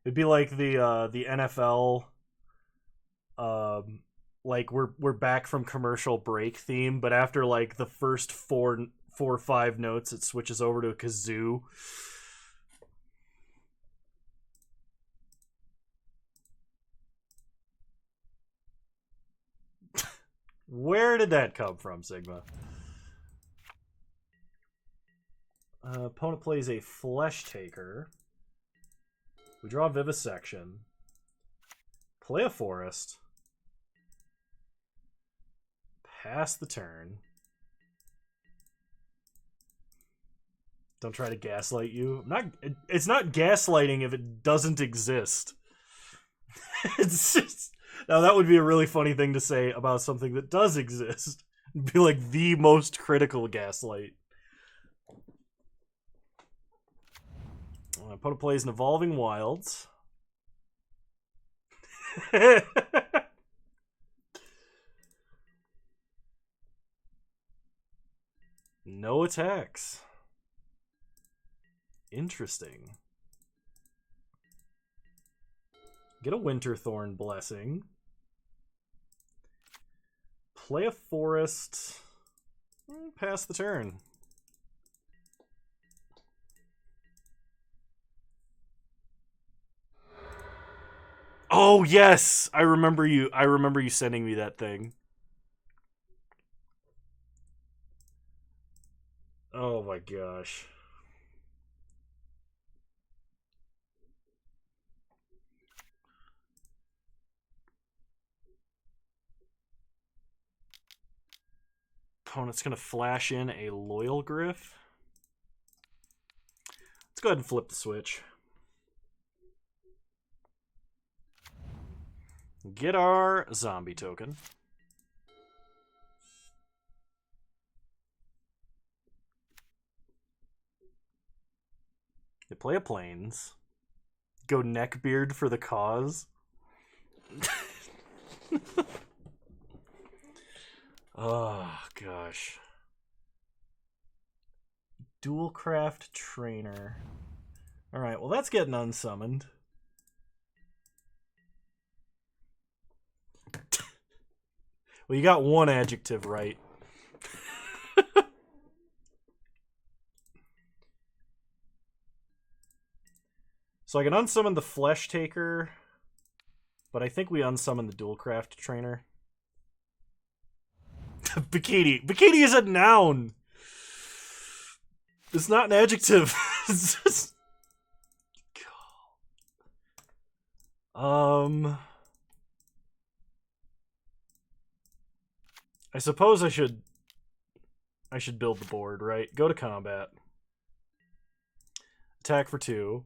It'd be like the NFL, like we're back from commercial break theme, but after like the first four or five notes, it switches over to a kazoo. Where did that come from, Sigma? Opponent plays a Flesh Taker. We draw Vivisection. Play a Forest. Pass the turn. Don't try to gaslight you. It's not gaslighting if it doesn't exist. It's just... Now, that would be a really funny thing to say about something that does exist. It'd be like the most critical gaslight. Opponent plays an Evolving Wilds. No attacks. Interesting. Get a Winterthorn Blessing. Play a Forest. Pass the turn. Oh yes, I remember you. I remember you sending me that thing. Oh my gosh. Opponent's gonna flash in a Loyal Griff. Let's go ahead and flip the switch. Get our zombie token. You play a Plains. Go Neckbeard for the cause. Oh, gosh. Dualcraft Trainer. Alright, well that's getting unsummoned. Well, you got one adjective right. So I can unsummon the Flesh Taker, but I think we unsummon the Dualcraft Trainer. Bikini. Bikini is a noun. It's not an adjective. It's just... I suppose I should build the board, right? Go to combat. Attack for 2.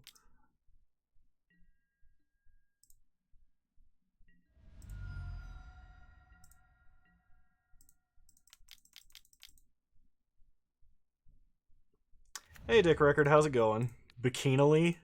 Hey, Dick Record, how's it going? Bikinily?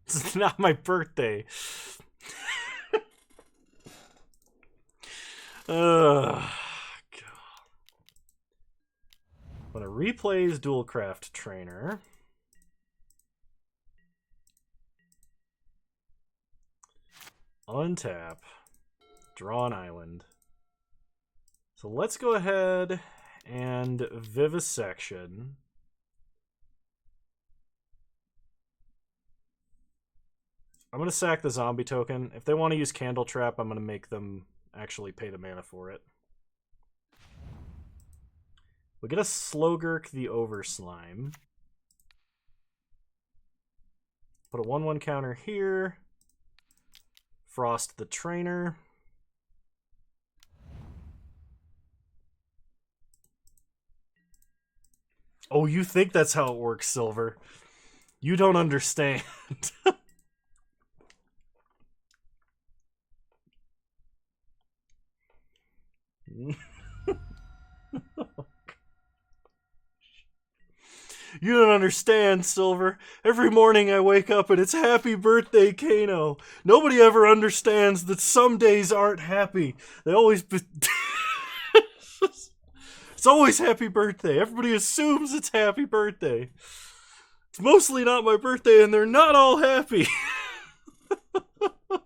It's not my birthday. God. When it replays Dualcraft Trainer, untap, draw an island, So let's go ahead and Vivisection. I'm going to sack the zombie token. If they want to use Candle Trap, I'm going to make them actually pay the mana for it. We get a Slogurk the Overslime. Put a 1/1 counter here. Frost the Trainer. Oh, you think that's how it works, Silver. You don't understand. You don't understand, Silver. Every morning I wake up and it's happy birthday, Kano. Nobody ever understands that some days aren't happy. They always... It's always happy birthday. Everybody assumes it's happy birthday. It's mostly not my birthday and they're not all happy.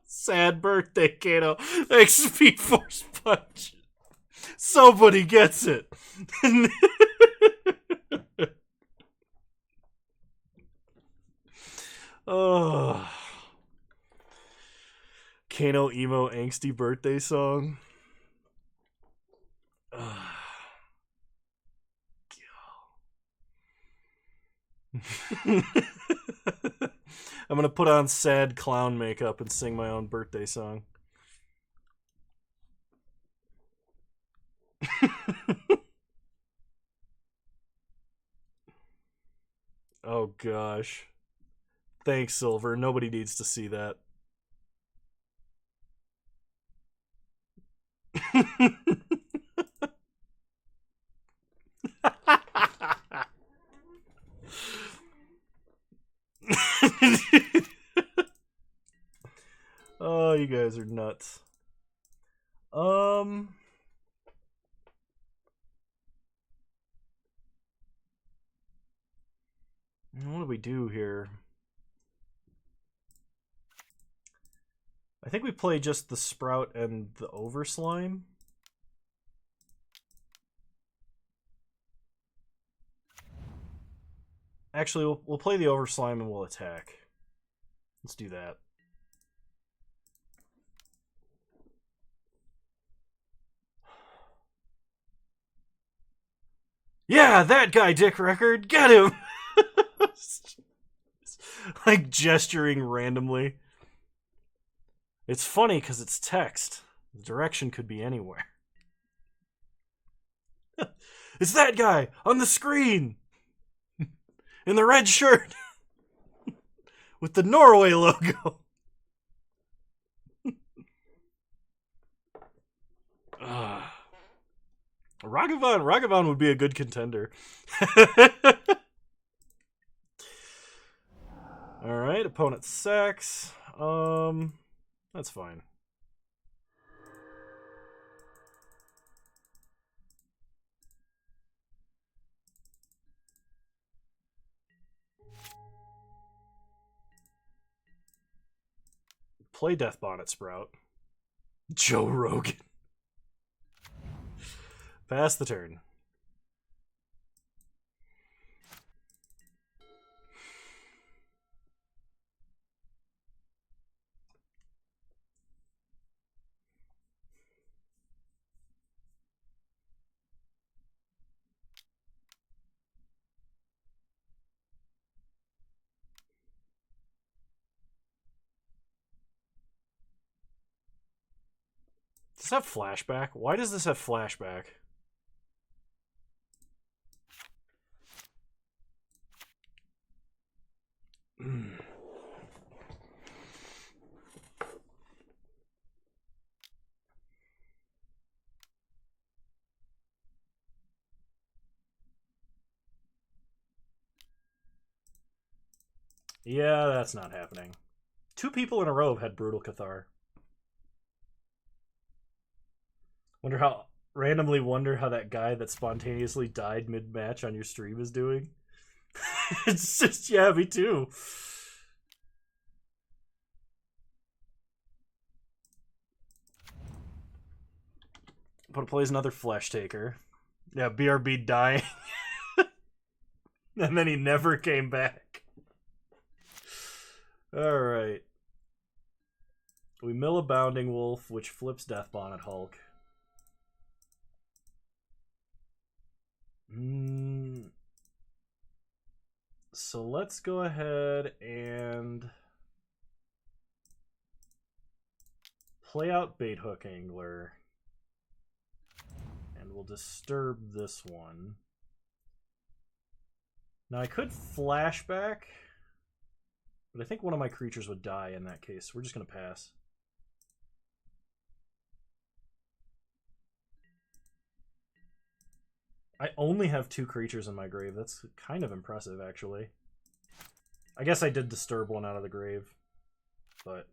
Sad birthday, Kano. Thanks, Speed Force Punch. Somebody gets it. Oh, Kano emo angsty birthday song. I'm gonna put on sad clown makeup and sing my own birthday song. Oh gosh. Thanks, Silver. Nobody needs to see that. Oh, you guys are nuts. What do we do here? I think we play just the Sprout and the Overslime. Actually, we'll play the Overslime and we'll attack. Let's do that. Yeah, that guy, Dick Record! Get him! Like gesturing randomly. It's funny because it's text. The direction could be anywhere. It's that guy on the screen! In the red shirt! With the Norway logo! Ragavan would be a good contender. Alright, opponent sacks. That's fine. Play Death Bonnet Sprout. Joe Rogan. Pass the turn. Does this have flashback? Why does this have flashback? Yeah, that's not happening. 2 people in a row have had Brutal Cathar. Randomly wonder how that guy that spontaneously died mid-match on your stream is doing. It's just, yeah, me too. But it plays another Flesh Taker. Yeah, BRB dying. And then he never came back. Alright. We mill a Bounding Wolf, which flips Death Bonnet Hulk. So let's go ahead and play out Bait Hook Angler. And we'll disturb this one. Now I could flashback, but I think one of my creatures would die in that case. We're just going to pass. I only have 2 creatures in my grave. That's kind of impressive, actually. I guess I did disturb one out of the grave, but...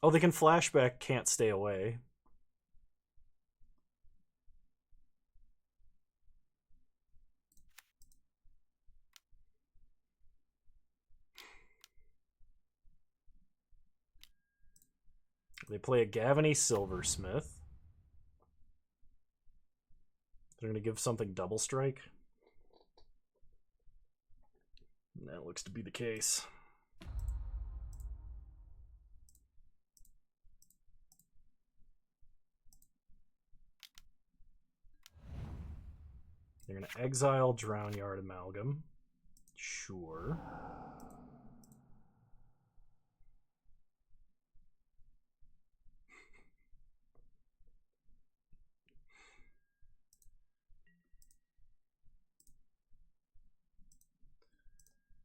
Oh, they can flashback, can't stay away. They play a Gavany Silversmith. They're going to give something double strike. And that looks to be the case. They're going to exile Drownyard Amalgam. Sure.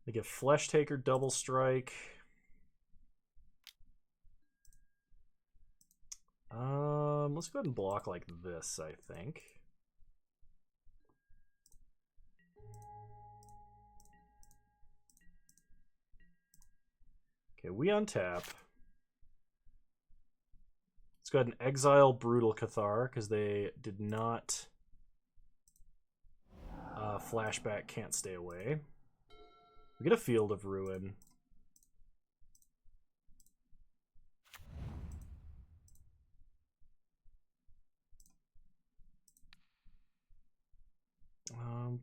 They give Flesh Taker double strike. Let's go ahead and block like this, I think. Okay, we untap. Let's go ahead and exile Brutal Cathar, because they did not flashback, can't stay away. We get a Field of Ruin.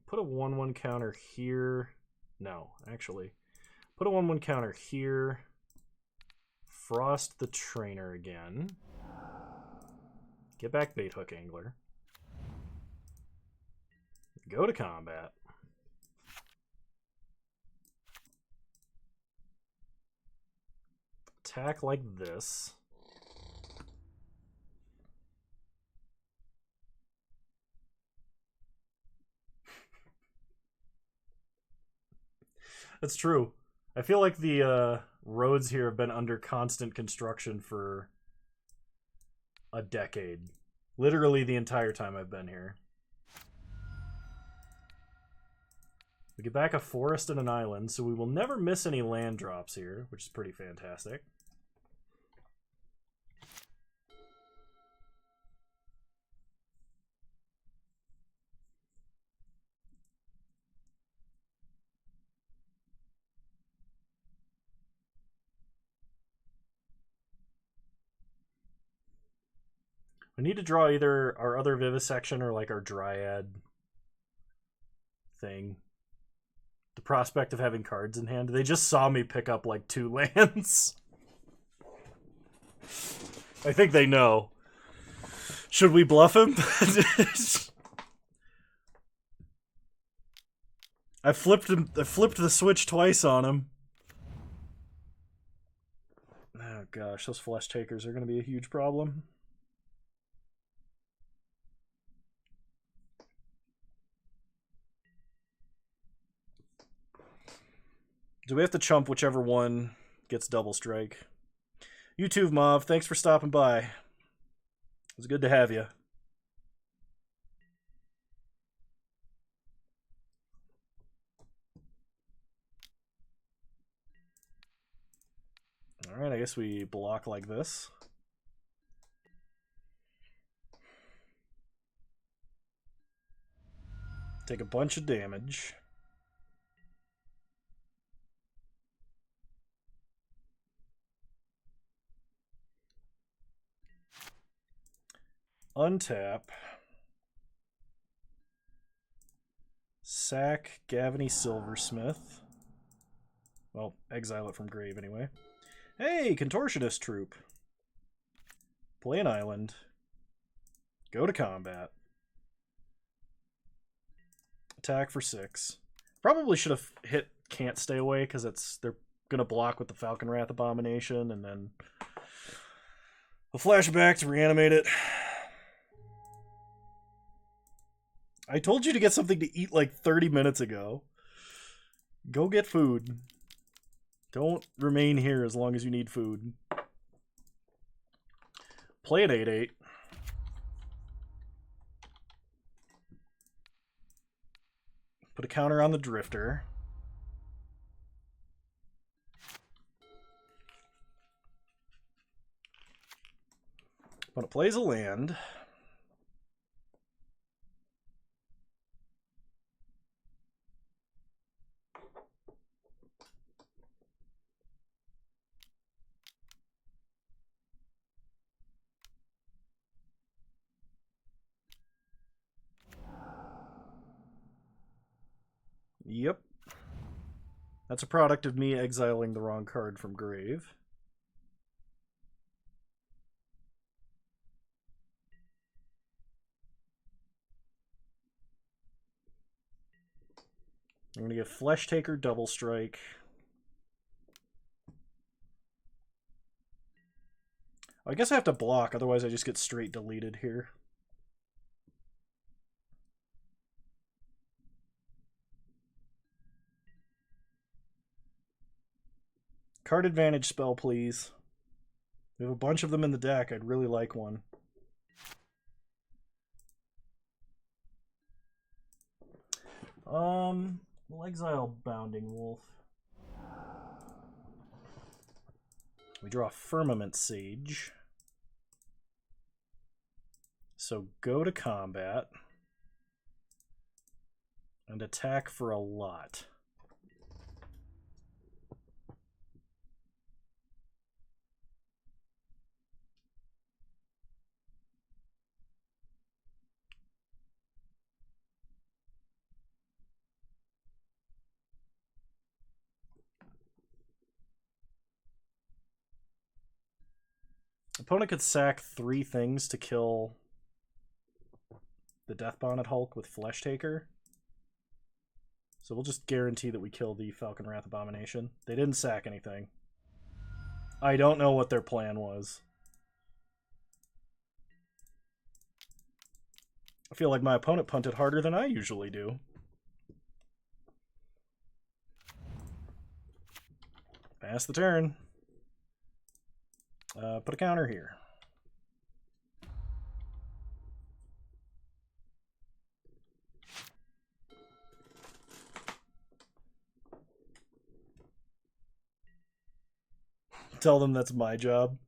Put a 1/1 counter here. No, actually. Put a 1/1 counter here. Frost the Trainer again. Get back Bait Hook Angler. Go to combat. Attack like this. That's true. I feel like the roads here have been under constant construction for a decade. Literally the entire time I've been here. We get back a forest and an island, so we will never miss any land drops here, which is pretty fantastic. We need to draw either our other Vivisection or like our Dryad thing. The prospect of having cards in hand. They just saw me pick up like 2 lands. I think they know. Should we bluff him? I flipped the switch twice on him. Oh gosh, those Flesh Takers are going to be a huge problem. Do we have to chump whichever one gets double strike? YouTube Mauve, thanks for stopping by. It was good to have you. Alright, I guess we block like this. Take a bunch of damage. Untap. Sack Gavany Silversmith. Well, exile it from grave anyway. Hey, Contortionist Troop. Play an island. Go to combat. Attack for 6. Probably should have hit Can't Stay Away because they're gonna block with the Falcon Wrath Abomination, and then a flashback to reanimate it. I told you to get something to eat like 30 minutes ago. Go get food. Don't remain here as long as you need food. Play an 8/8. Put a counter on the Drifter. When it plays a land, yep. That's a product of me exiling the wrong card from grave. I'm going to get Flesh Taker, Double Strike. I guess I have to block, otherwise I just get straight deleted here. Card advantage spell, please. We have a bunch of them in the deck. I'd really like one. We'll exile Bounding Wolf. We draw Firmament Sage. So go to combat and attack for a lot. Opponent could sack 3 things to kill the Death Bonnet Hulk with Flesh Taker. So we'll just guarantee that we kill the Falcon Wrath Abomination. They didn't sack anything. I don't know what their plan was. I feel like my opponent punted harder than I usually do. Pass the turn. Put a counter here. Tell them that's my job.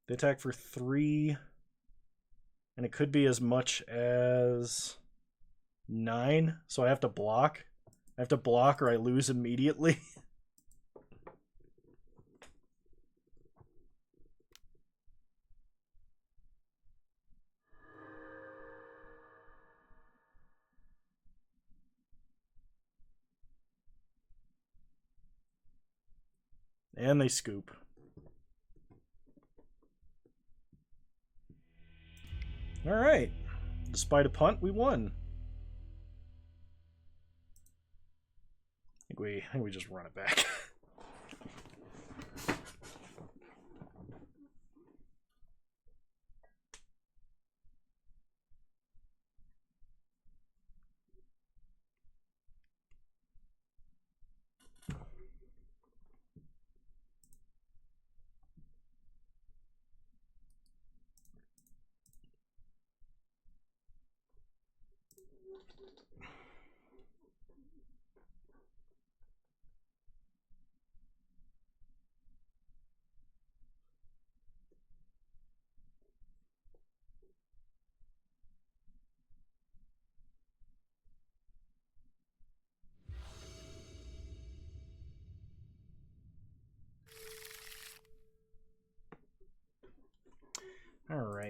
They attack for 3. And it could be as much as 9. So I have to block. I have to block or I lose immediately. And they scoop. All right. Despite a punt, we won. I think we just run it back.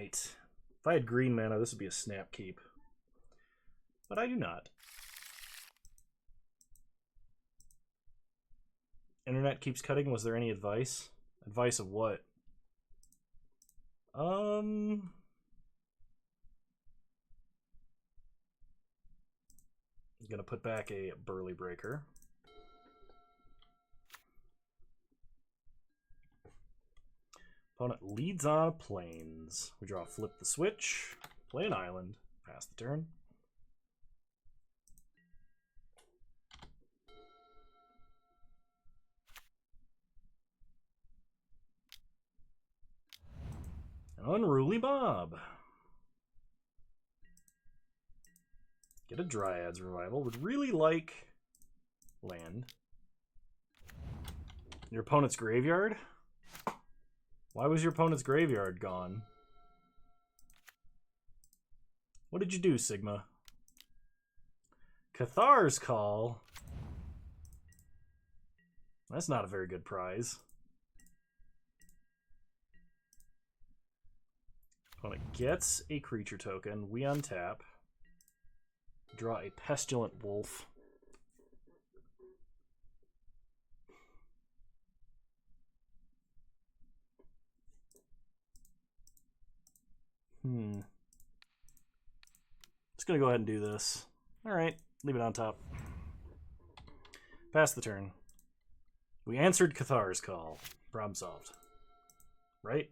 Alright. If I had green mana, this would be a snap keep. But I do not. Internet keeps cutting. Was there any advice? Advice of what? I'm gonna put back a Burly Breaker. Opponent leads on plains. We draw Flip the Switch, play an island, pass the turn. Unruly Mob. Get a Dryad's Revival. Would really like land. Your opponent's graveyard? Why was your opponent's graveyard gone? What did you do, Sigma? Cathar's Call? That's not a very good prize. Opponent gets a creature token. We untap. Draw a Pestilent Wolf. Just gonna go ahead and do this. Alright, leave it on top. Pass the turn. We answered Cathar's Call. Problem solved. Right?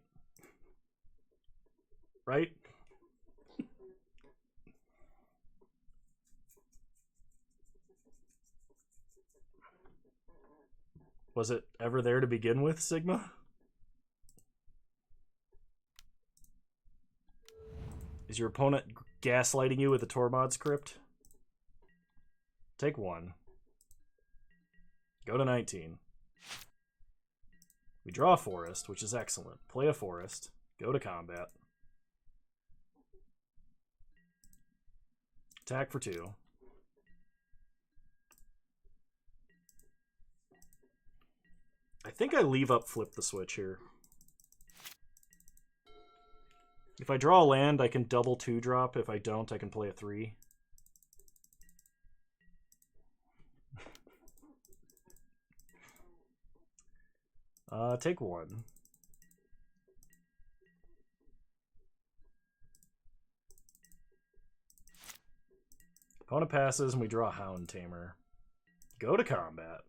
Right? Was it ever there to begin with, Sigma? Is your opponent gaslighting you with a Tormod script? Take one. Go to 19. We draw a forest, which is excellent. Play a forest. Go to combat. Attack for 2. I think I leave up Flip the Switch here. If I draw a land, I can double 2-drop. If I don't, I can play a 3. Take 1. Opponent passes, and we draw a Hound Tamer. Go to combat.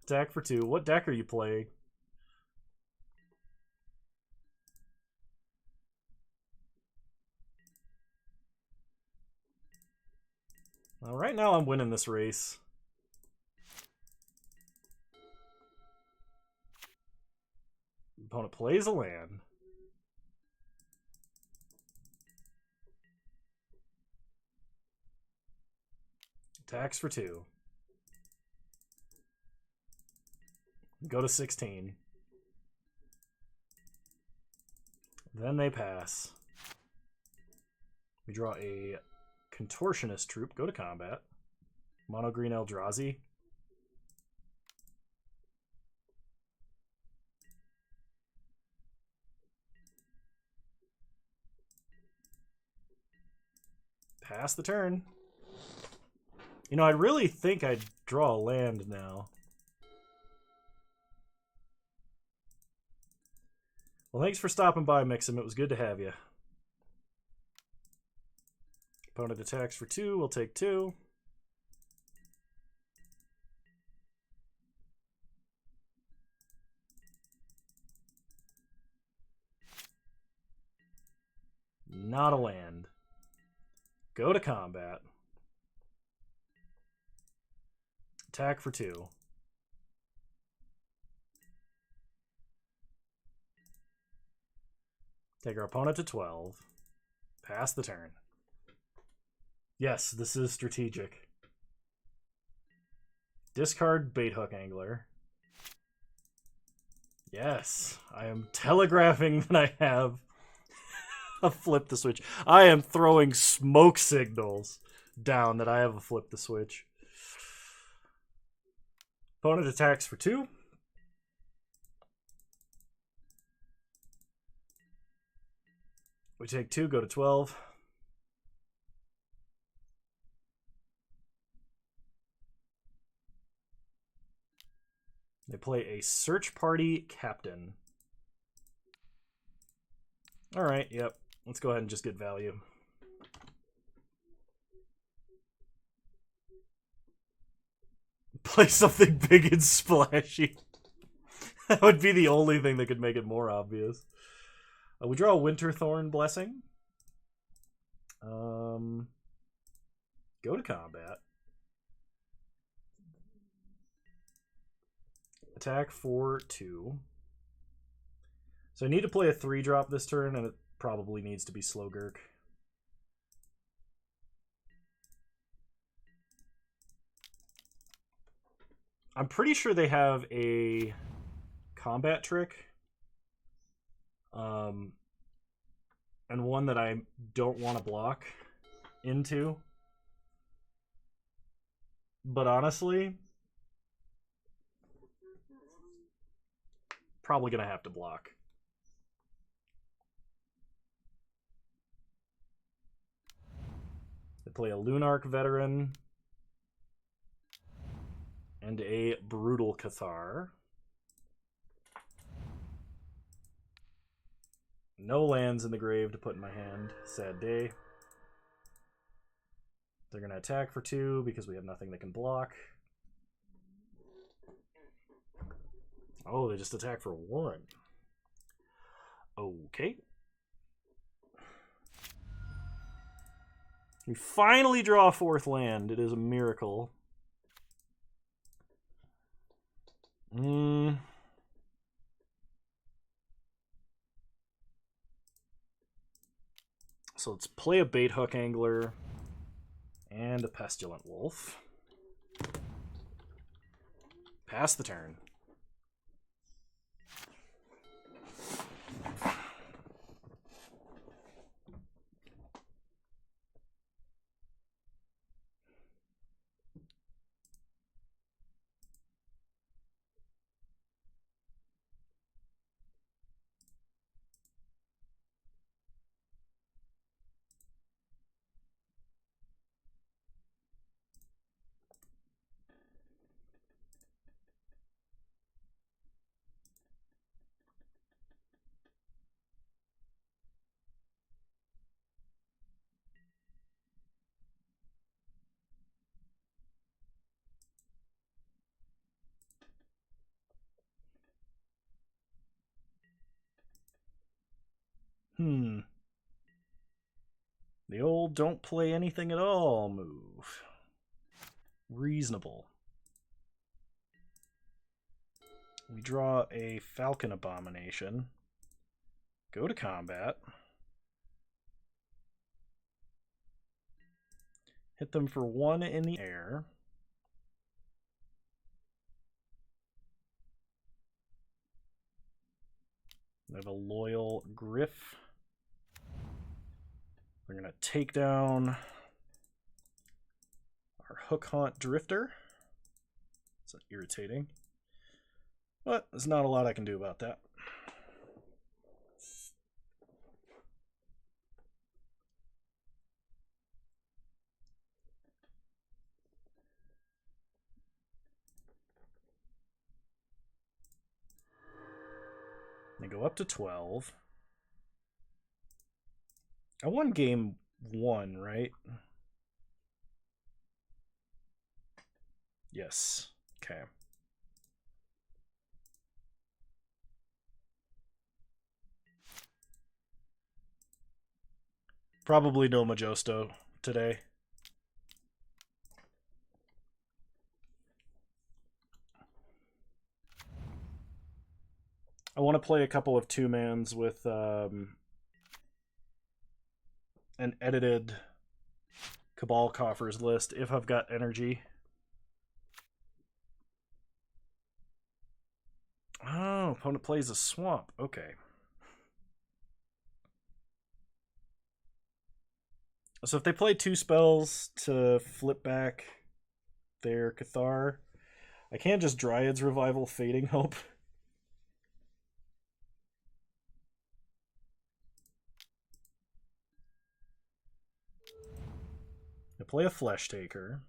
Attack for 2. What deck are you playing? Well, right now I'm winning this race. Opponent plays a land. Attacks for 2. Go to 16. Then they pass. We draw a Contortionist Troop. Go to combat. Mono green Eldrazi. Pass the turn. You know, I really think I'd draw a land now. Well, thanks for stopping by, Mixum. It was good to have you. Opponent attacks for 2. We'll take 2. Not a land. Go to combat. Attack for 2. Take our opponent to 12. Pass the turn. Yes, this is strategic. Discard Baithook Angler. Yes, I am telegraphing that I have a Flip the Switch. I am throwing smoke signals down that I have a Flip the Switch. Opponent attacks for 2. We take 2, go to 12. They play a search party captain. Alright, yep. Let's go ahead and just get value. Play something big and splashy. That would be the only thing that could make it more obvious. We draw a Winterthorn Blessing. Go to combat. Attack for 2. So I need to play a 3-drop this turn, and it probably needs to be Slogurk. I'm pretty sure they have a combat trick. And one that I don't want to block into. But honestly, probably going to have to block. They play a Lunarch Veteran and a Brutal Cathar. No lands in the grave to put in my hand. Sad day. They're going to attack for 2 because we have nothing that can block. Oh, they just attack for 1. Okay. We finally draw a 4th land. It is a miracle. So let's play a Bait Hook Angler and a Pestilent Wolf. Pass the turn. The old don't play anything at all move. Reasonable. We draw a Falcon Abomination. Go to combat. Hit them for 1 in the air. We have a Loyal Griff. We're going to take down our Hook Haunt Drifter. It's irritating. But there's not a lot I can do about that. They go up to 12. I won game 1, right? Yes. Okay. Probably no Majosto today. I want to play a couple of 2-mans with an edited Cabal Coffers list if I've got energy. Oh, opponent plays a swamp. Okay. So if they play 2 spells to flip back their Cathar, I can't just Dryad's Revival Fading Hope. They play a Flesh Taker.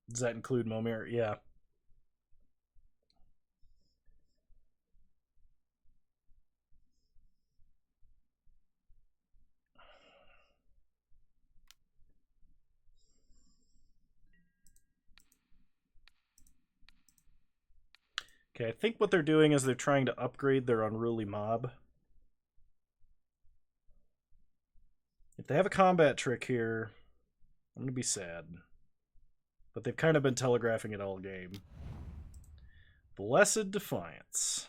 Does that include Momir? Yeah. Okay, I think what they're doing is they're trying to upgrade their Unruly Mob. If they have a combat trick here, I'm going to be sad. But they've kind of been telegraphing it all game. Blessed Defiance.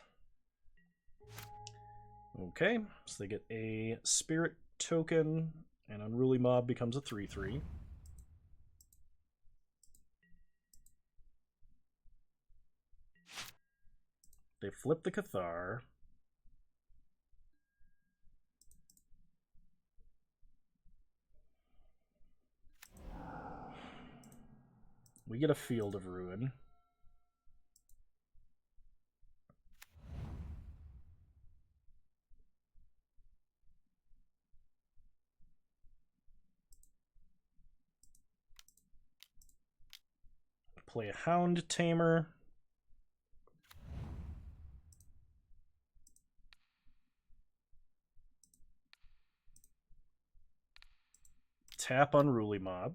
Okay, so they get a Spirit token, and Unruly Mob becomes a 3/3. They flip the Cathar. We get a Field of Ruin. Play a Hound Tamer. Tap Unruly Mob.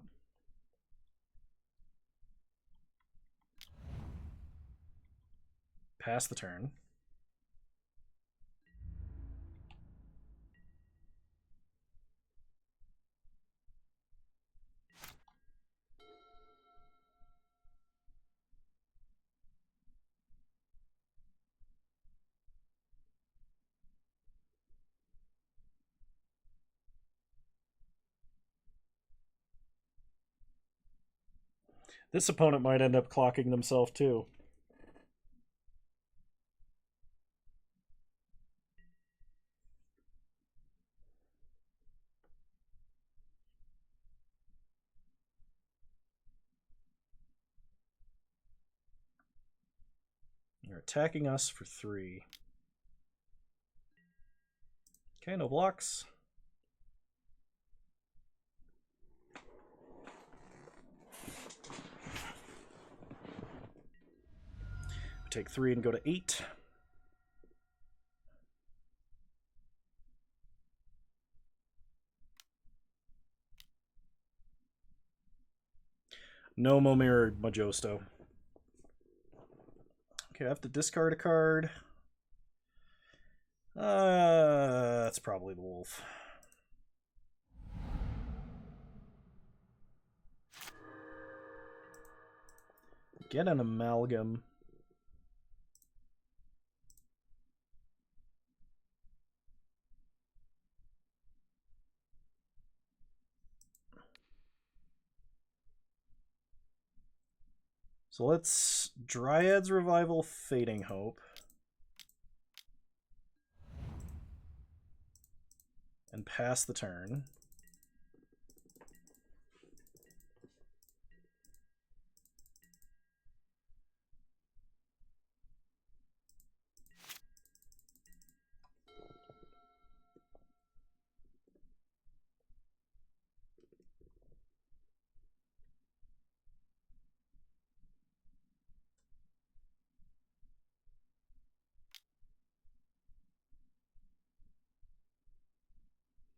Pass the turn. This opponent might end up clocking themselves too. They're attacking us for 3. Okay, no blocks. We take 3 and go to 8. No Momir Majosto. Okay, I have to discard a card. That's probably the Wolf. Get an Amalgam. So let's Dryad's Revival, Fading Hope. And pass the turn.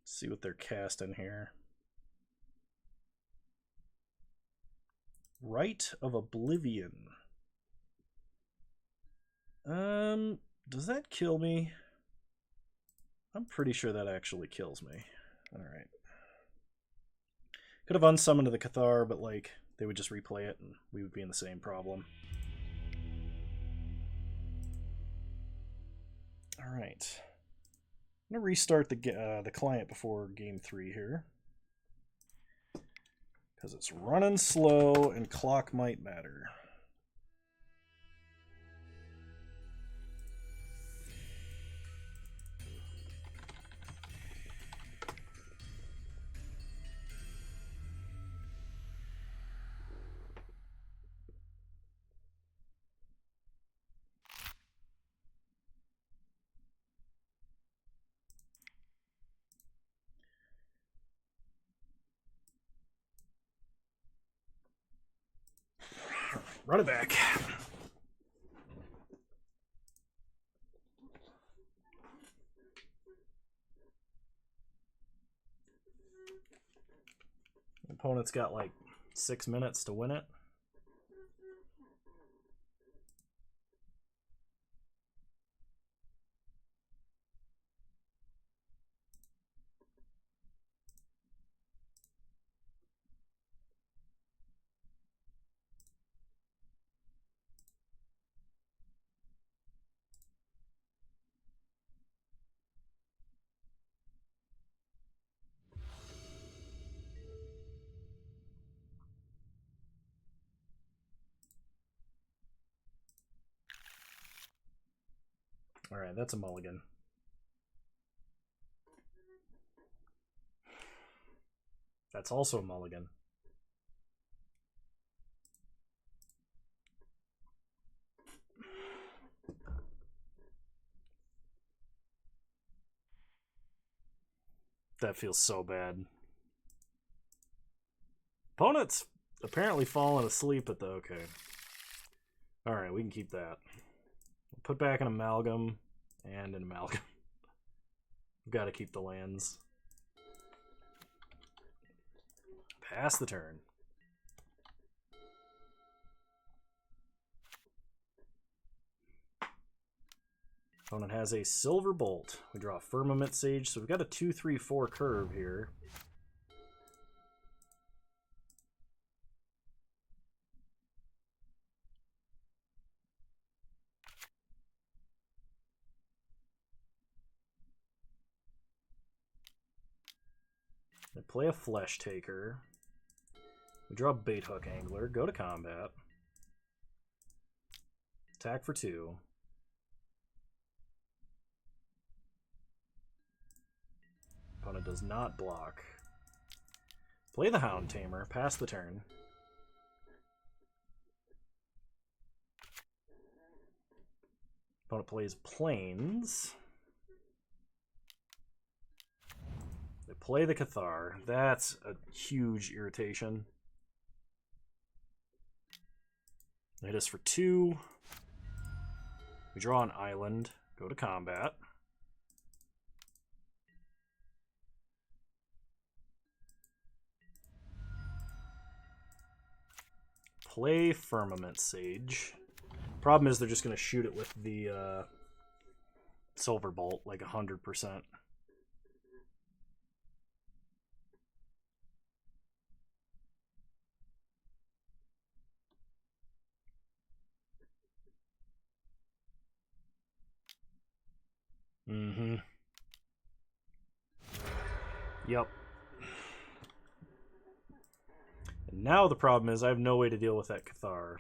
See what they're casting here. Rite of Oblivion. Does that kill me? I'm pretty sure that actually kills me. Alright. Could have unsummoned the Cathar, but like they would just replay it and we would be in the same problem. Alright. I'm going to restart the client before game 3 here. Because it's running slow and clock might matter. Run it back. Opponent's got like 6 minutes to win it. Alright, that's a mulligan. That's also a mulligan. That feels so bad. Opponent's apparently fallen asleep at the... Okay. Alright, we can keep that. We'll put back an amalgam and an amalgam. We've got to keep the lands. Pass the turn. Opponent has a Silver Bolt. We draw a Firmament Sage, so we've got a 2-3-4 curve here. They play a Flesh Taker. We draw a Bait Hook Angler, go to combat. Attack for 2. Opponent does not block. Play the Hound Tamer, pass the turn. Opponent plays Plains. They play the Cathar. That's a huge irritation. They hit us for 2. We draw an island, go to combat. Play Firmament Sage. Problem is they're just going to shoot it with the Silver Bolt like 100%. Mm-hmm. Yep. And now the problem is I have no way to deal with that Cathar.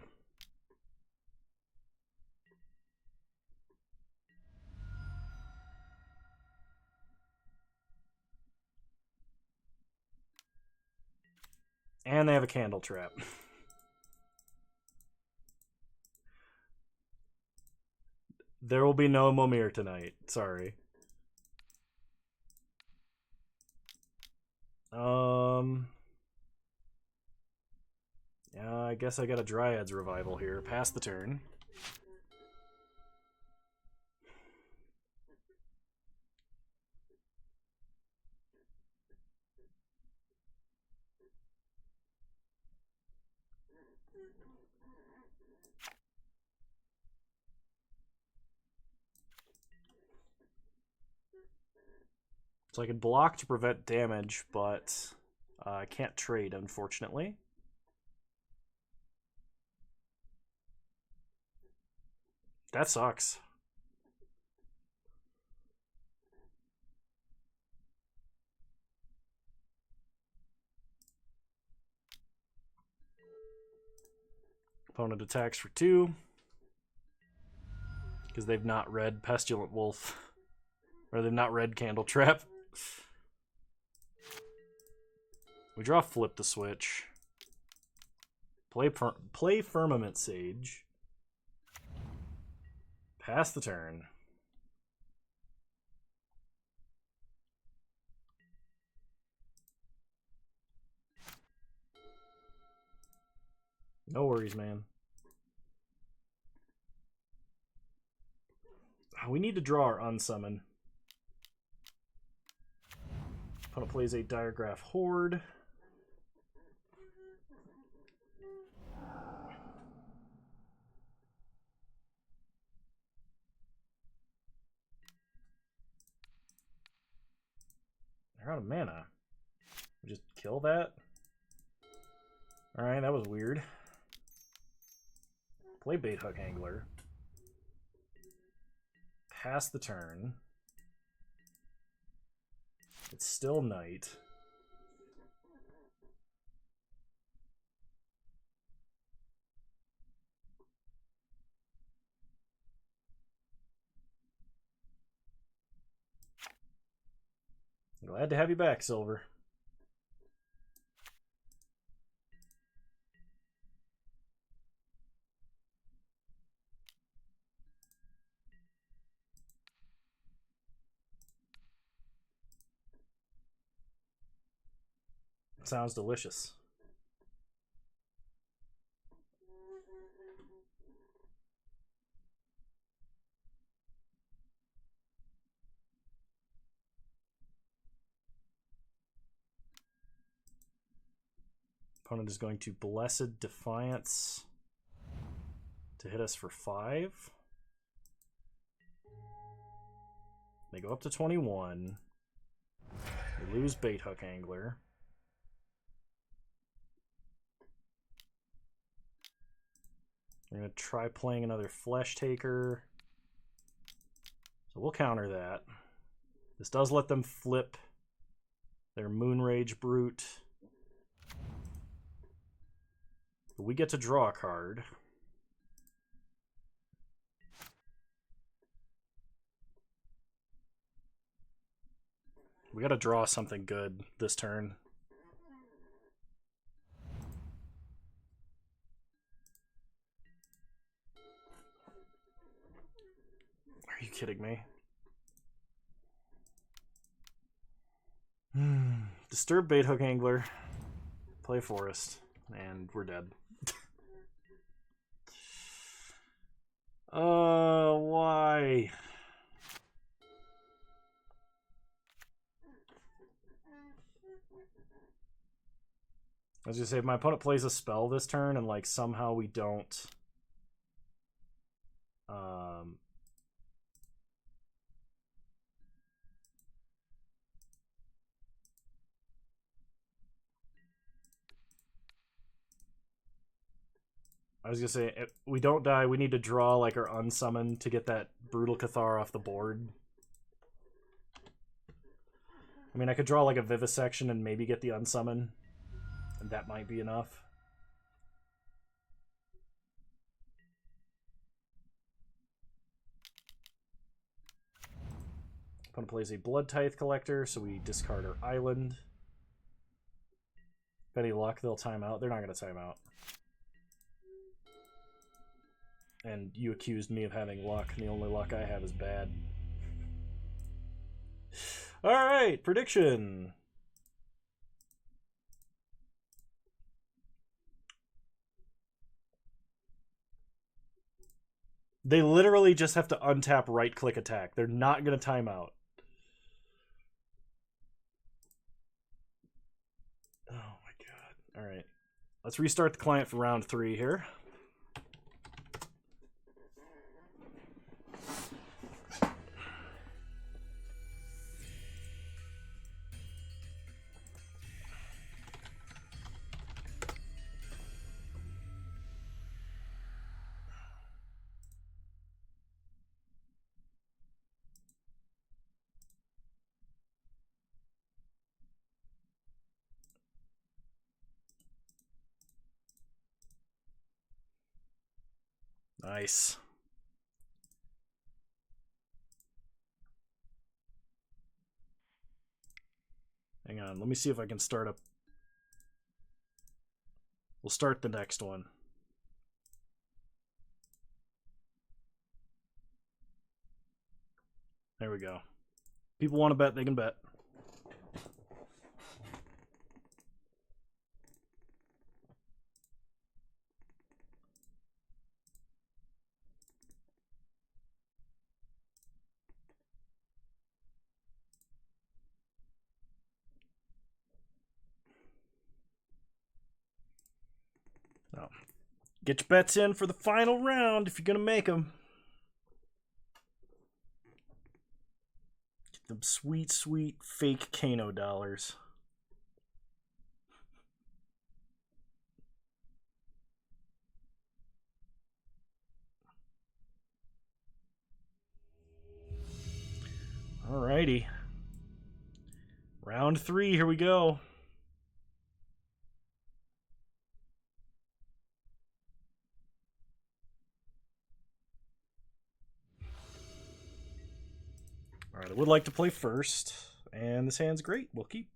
And they have a Candle Trap. There will be no Momir tonight. Sorry. Yeah, I guess I got a Dryad's Revival here. Pass the turn. So I can block to prevent damage, but I can't trade, unfortunately. That sucks. Opponent attacks for 2. Because they've not read Pestilent Wolf. Or they've not read Candle Trap. We draw Flip the Switch. Play Firmament Sage. Pass the turn. No worries, man. We need to draw our unsummon. Opponent plays a Diregraph Horde. They're out of mana. We just kill that? Alright, that was weird. Play Bait Hook Angler. Pass the turn. It's still night. Glad to have you back, Silver. Sounds delicious. Opponent is going to Blessed Defiance to hit us for 5. They go up to 21. We lose Bait Hook Angler. We're going to try playing another Flesh Taker. So we'll counter that. This does let them flip their Moonrage Brute. But we get to draw a card. We got to draw something good this turn. Are you kidding me? Disturb Bait Hook Angler. Play Forest. And we're dead. Why? I was gonna say, if my opponent plays a spell this turn and like somehow we don't I was gonna say, if we don't die, we need to draw like our unsummon to get that Brutal Cathar off the board. I mean, I could draw like a Vivisection and maybe get the unsummon, and that might be enough. Opponent plays a Blood Tithe Collector, so we discard our island. If any luck, they'll time out. They're not going to time out. And you accused me of having luck, and the only luck I have is bad. Alright, prediction. They literally just have to untap right-click attack. They're not going to time out. Oh my god. Alright. Let's restart the client for round 3 here. Nice. Hang on, let me see if I can start up. We'll start the next one. There we go. People want to bet, they can bet. Get your bets in for the final round if you're going to make them. Get them sweet, sweet fake Kano dollars. Alrighty. Round 3, here we go. Alright, I would like to play first, and this hand's great. We'll keep.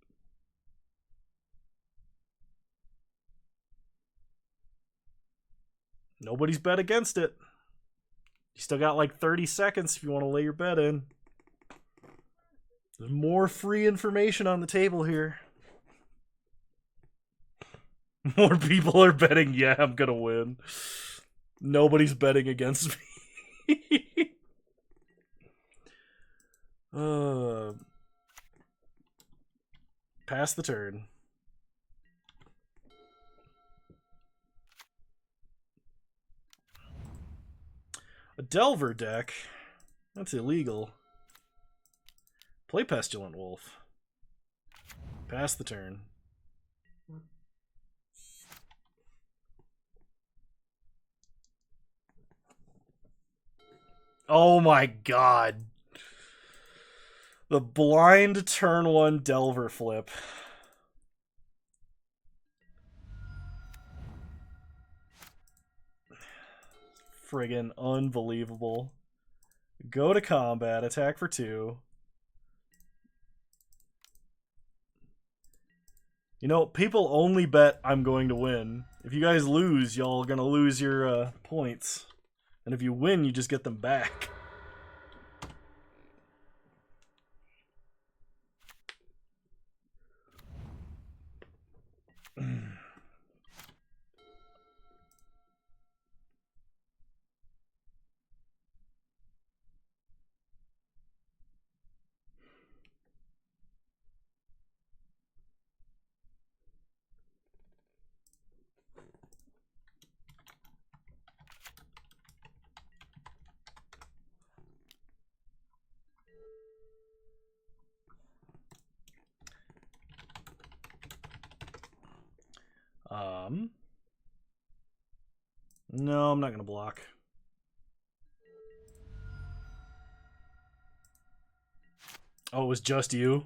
Nobody's bet against it. You still got like 30 seconds if you want to lay your bet in. There's more free information on the table here. More people are betting, yeah, I'm gonna win. Nobody's betting against me. Pass the turn. A Delver deck? That's illegal. Play Pestilent Wolf. Pass the turn. Oh my god. The blind turn 1 Delver flip. Friggin' unbelievable. Go to combat, attack for 2. You know, people only bet I'm going to win. If you guys lose, y'all are gonna lose your points. And if you win, you just get them back. No, I'm not gonna block. Oh, it was just you?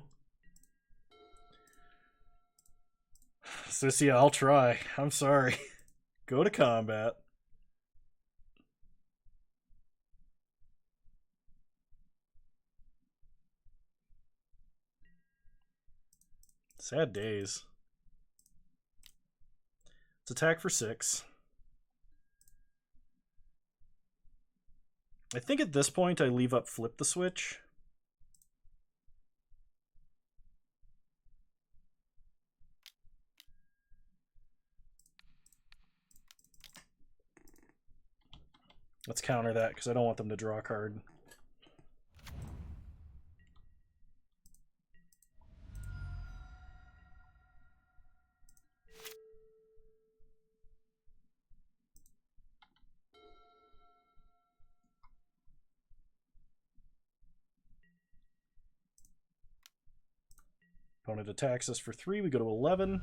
Sissy, I'll try. I'm sorry. Go to combat. Sad days. Let's attack for 6. I think at this point I leave up Flip the Switch. Let's counter that because I don't want them to draw a card. Opponent attacks us for 3. We go to 11.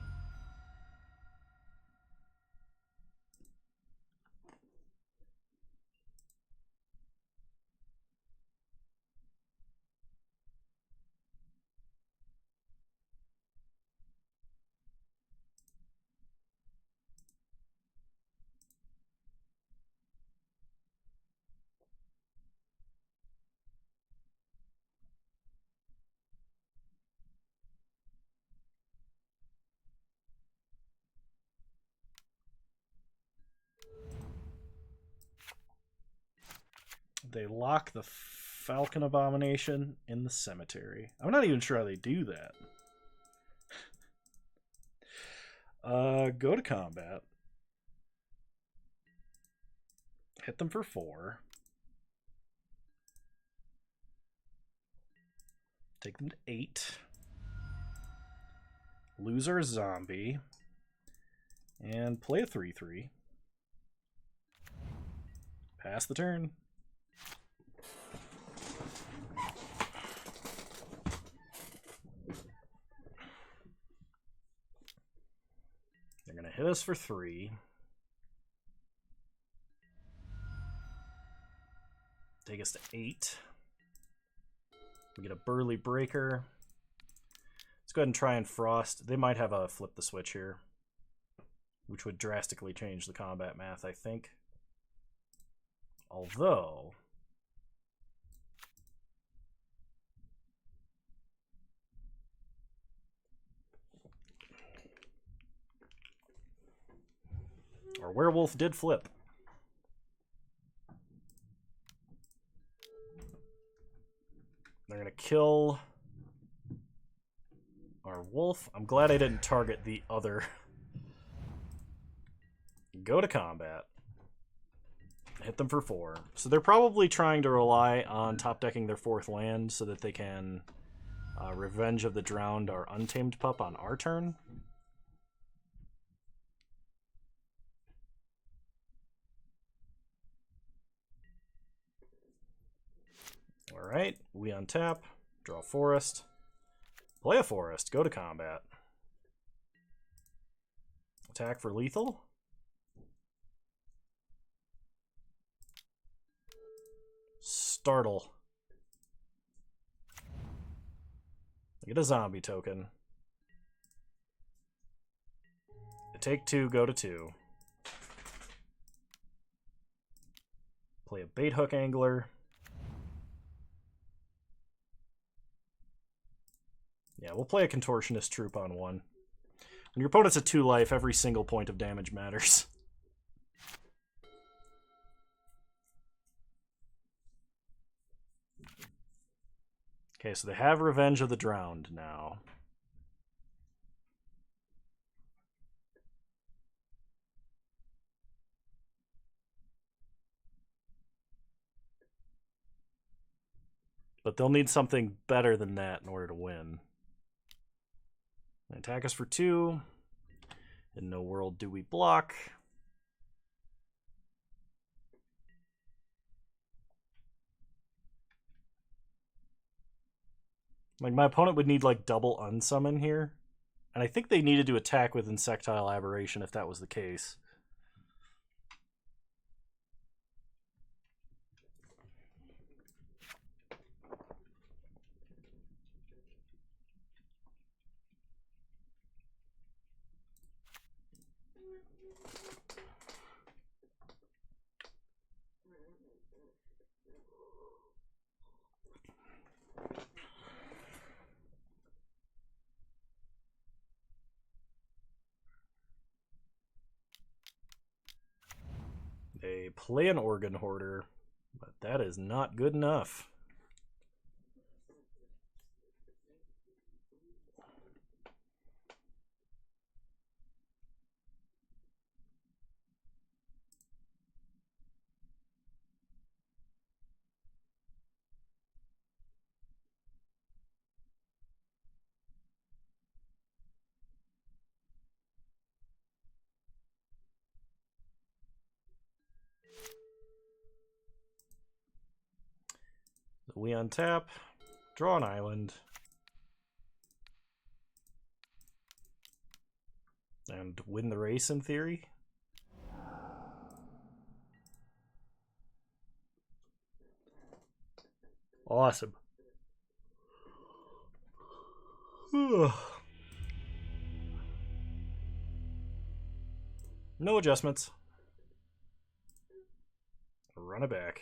They lock the Falcon Abomination in the cemetery. I'm not even sure how they do that. Go to combat. Hit them for 4. Take them to 8. Lose our zombie. And play a 3/3. Pass the turn. They're going to hit us for 3. Take us to 8. We get a Burly Breaker. Let's go ahead and try and Frost. They might have a flip the switch here, which would drastically change the combat math, I think. Although... our werewolf did flip. They're going to kill our wolf. I'm glad I didn't target the other. Go to combat. Hit them for 4. So they're probably trying to rely on top decking their 4th land so that they can Revenge of the Drowned our Untamed Pup on our turn. Alright, we untap, draw Forest, play a Forest, go to combat. Attack for lethal. Startle. Get a zombie token. Take 2, go to 2. Play a Bait Hook Angler. Yeah, we'll play a Contortionist Troop on 1. When your opponent's at 2 life, every single point of damage matters. Okay, so they have Revenge of the Drowned now. But they'll need something better than that in order to win. They attack us for 2. In no world do we block. Like, my opponent would need, like, double unsummon here. And I think they needed to attack with Insectile Aberration if that was the case. They play an Organ Hoarder, but that is not good enough. We untap, draw an island, and win the race in theory. Awesome. No adjustments. Run it back.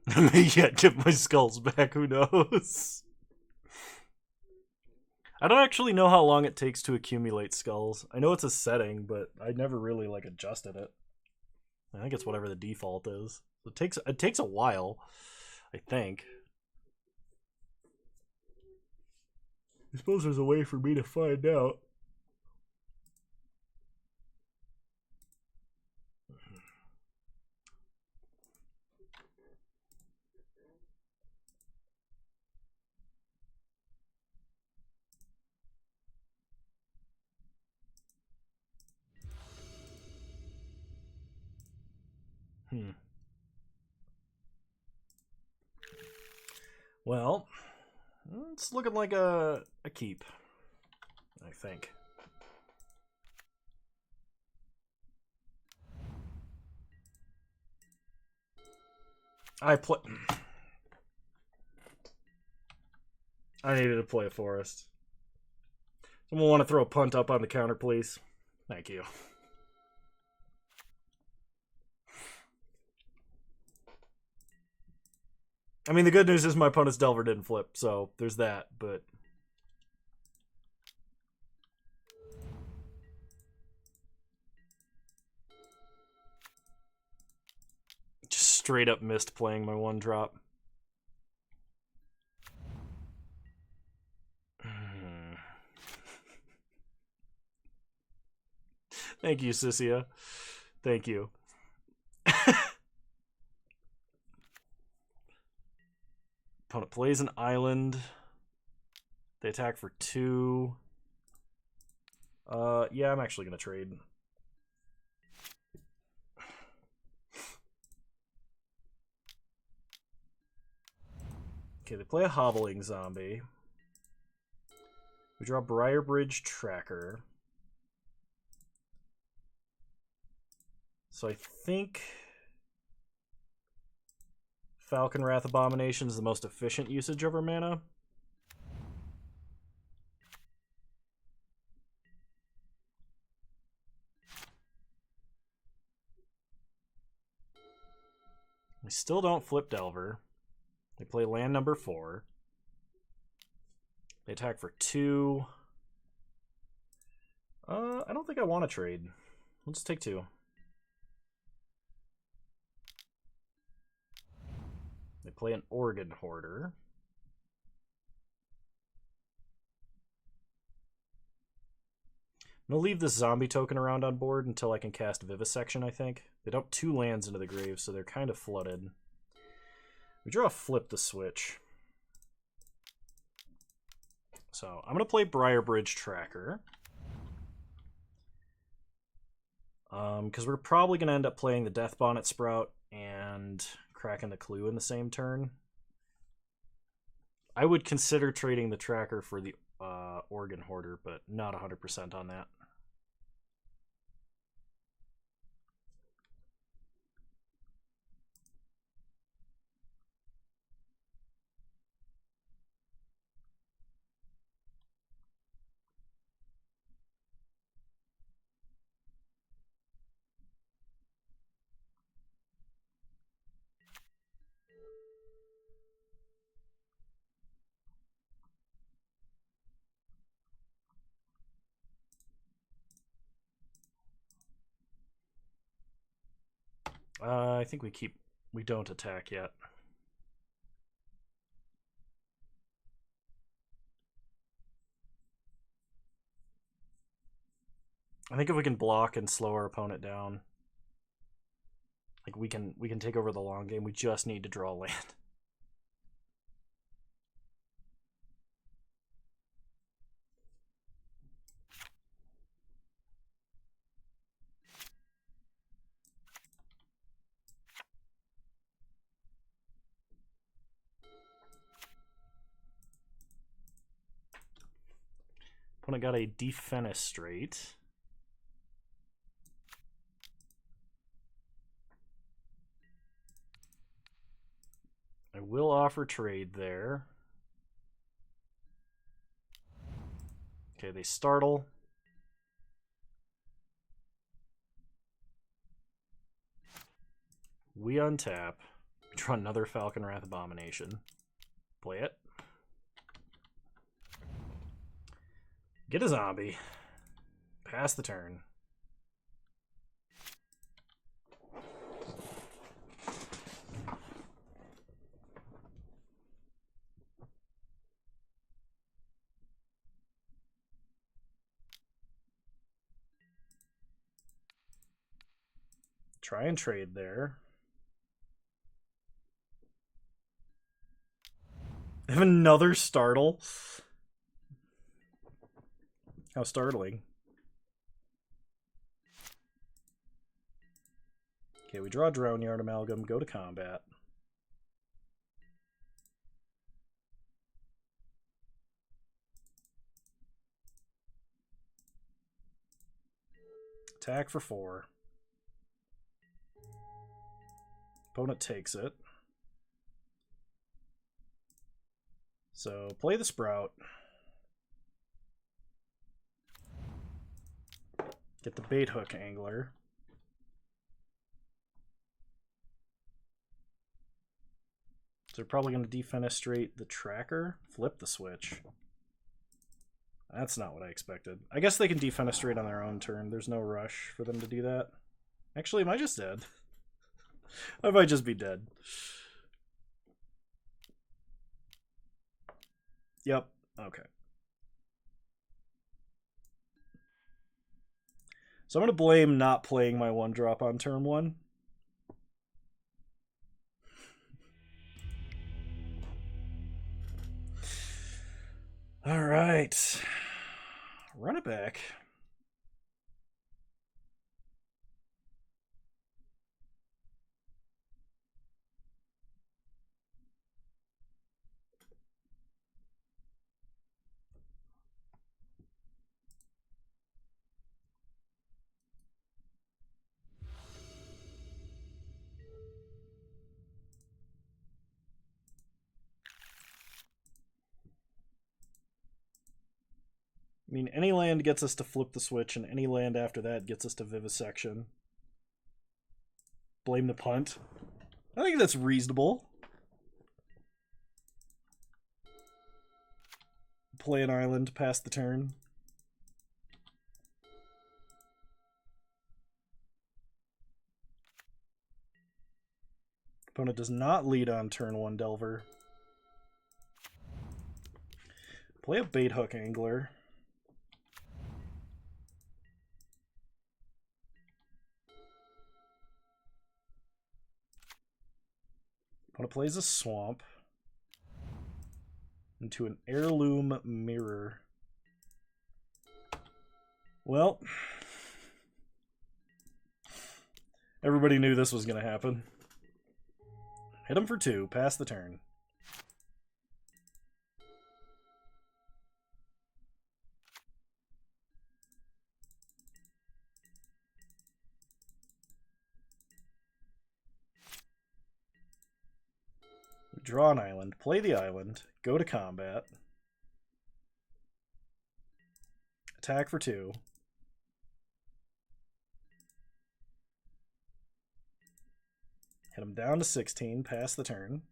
I may yet get my skulls back, who knows? I don't actually know how long it takes to accumulate skulls. I know it's a setting, but I never really like adjusted it. I think it's whatever the default is. It takes a while, I think. I suppose there's a way for me to find out. Well, it's looking like a keep, I think. I needed to play a forest. Someone want to throw a punt up on the counter, please? Thank you. I mean, the good news is my opponent's Delver didn't flip, so there's that, but... just straight up missed playing my one drop. Thank you, Sissia. Thank you. Opponent plays an island. They attack for 2. Yeah, I'm actually going to trade. Okay, they play a hobbling zombie. We draw Briarbridge Tracker. So I think Falcon Wrath Abomination is the most efficient usage of our mana. We still don't flip Delver. They play land number 4. They attack for 2. I don't think I want to trade. We'll just take 2. They play an Organ Hoarder. I'm going to leave this zombie token around on board until I can cast Vivisection, I think. They dump 2 lands into the grave, so they're kind of flooded. We draw a Flip the Switch. So I'm going to play Briarbridge Tracker. Because we're probably going to end up playing the Death Bonnet Sprout and Cracking the Clue in the same turn. I would consider trading the Tracker for the Organ Hoarder, but not 100% on that. I think we don't attack yet. I think if we can block and slow our opponent down, like we can take over the long game. We just need to draw land. Opponent got a Defenestrate. I will offer trade there. Okay, they startle. We untap. Draw another Falcon Wrath Abomination. Play it. Get a zombie. Pass the turn. Try and trade there. I have another startle. How startling. Okay, we draw Drone Yard Amalgam, go to combat. Attack for 4. Opponent takes it. So play the Sprout. Get the Bait Hook Angler. So they're probably going to defenestrate the Tracker. Flip the switch. That's not what I expected. I guess they can defenestrate on their own turn. There's no rush for them to do that. Actually, am I just dead? I might just be dead. Yep. Okay. So I'm going to blame not playing my 1-drop on turn 1. All right. Run it back. I mean, any land gets us to flip the switch, and any land after that gets us to Vivisection. Blame the punt. I think that's reasonable. Play an island, pass the turn. Opponent does not lead on turn 1 Delver. Play a Bait Hook Angler. Opponent plays a Swamp into an Heirloom Mirror. Well, everybody knew this was going to happen. Hit him for 2, pass the turn. Draw an island, play the island, go to combat. Attack for 2. Hit him down to 16, pass the turn.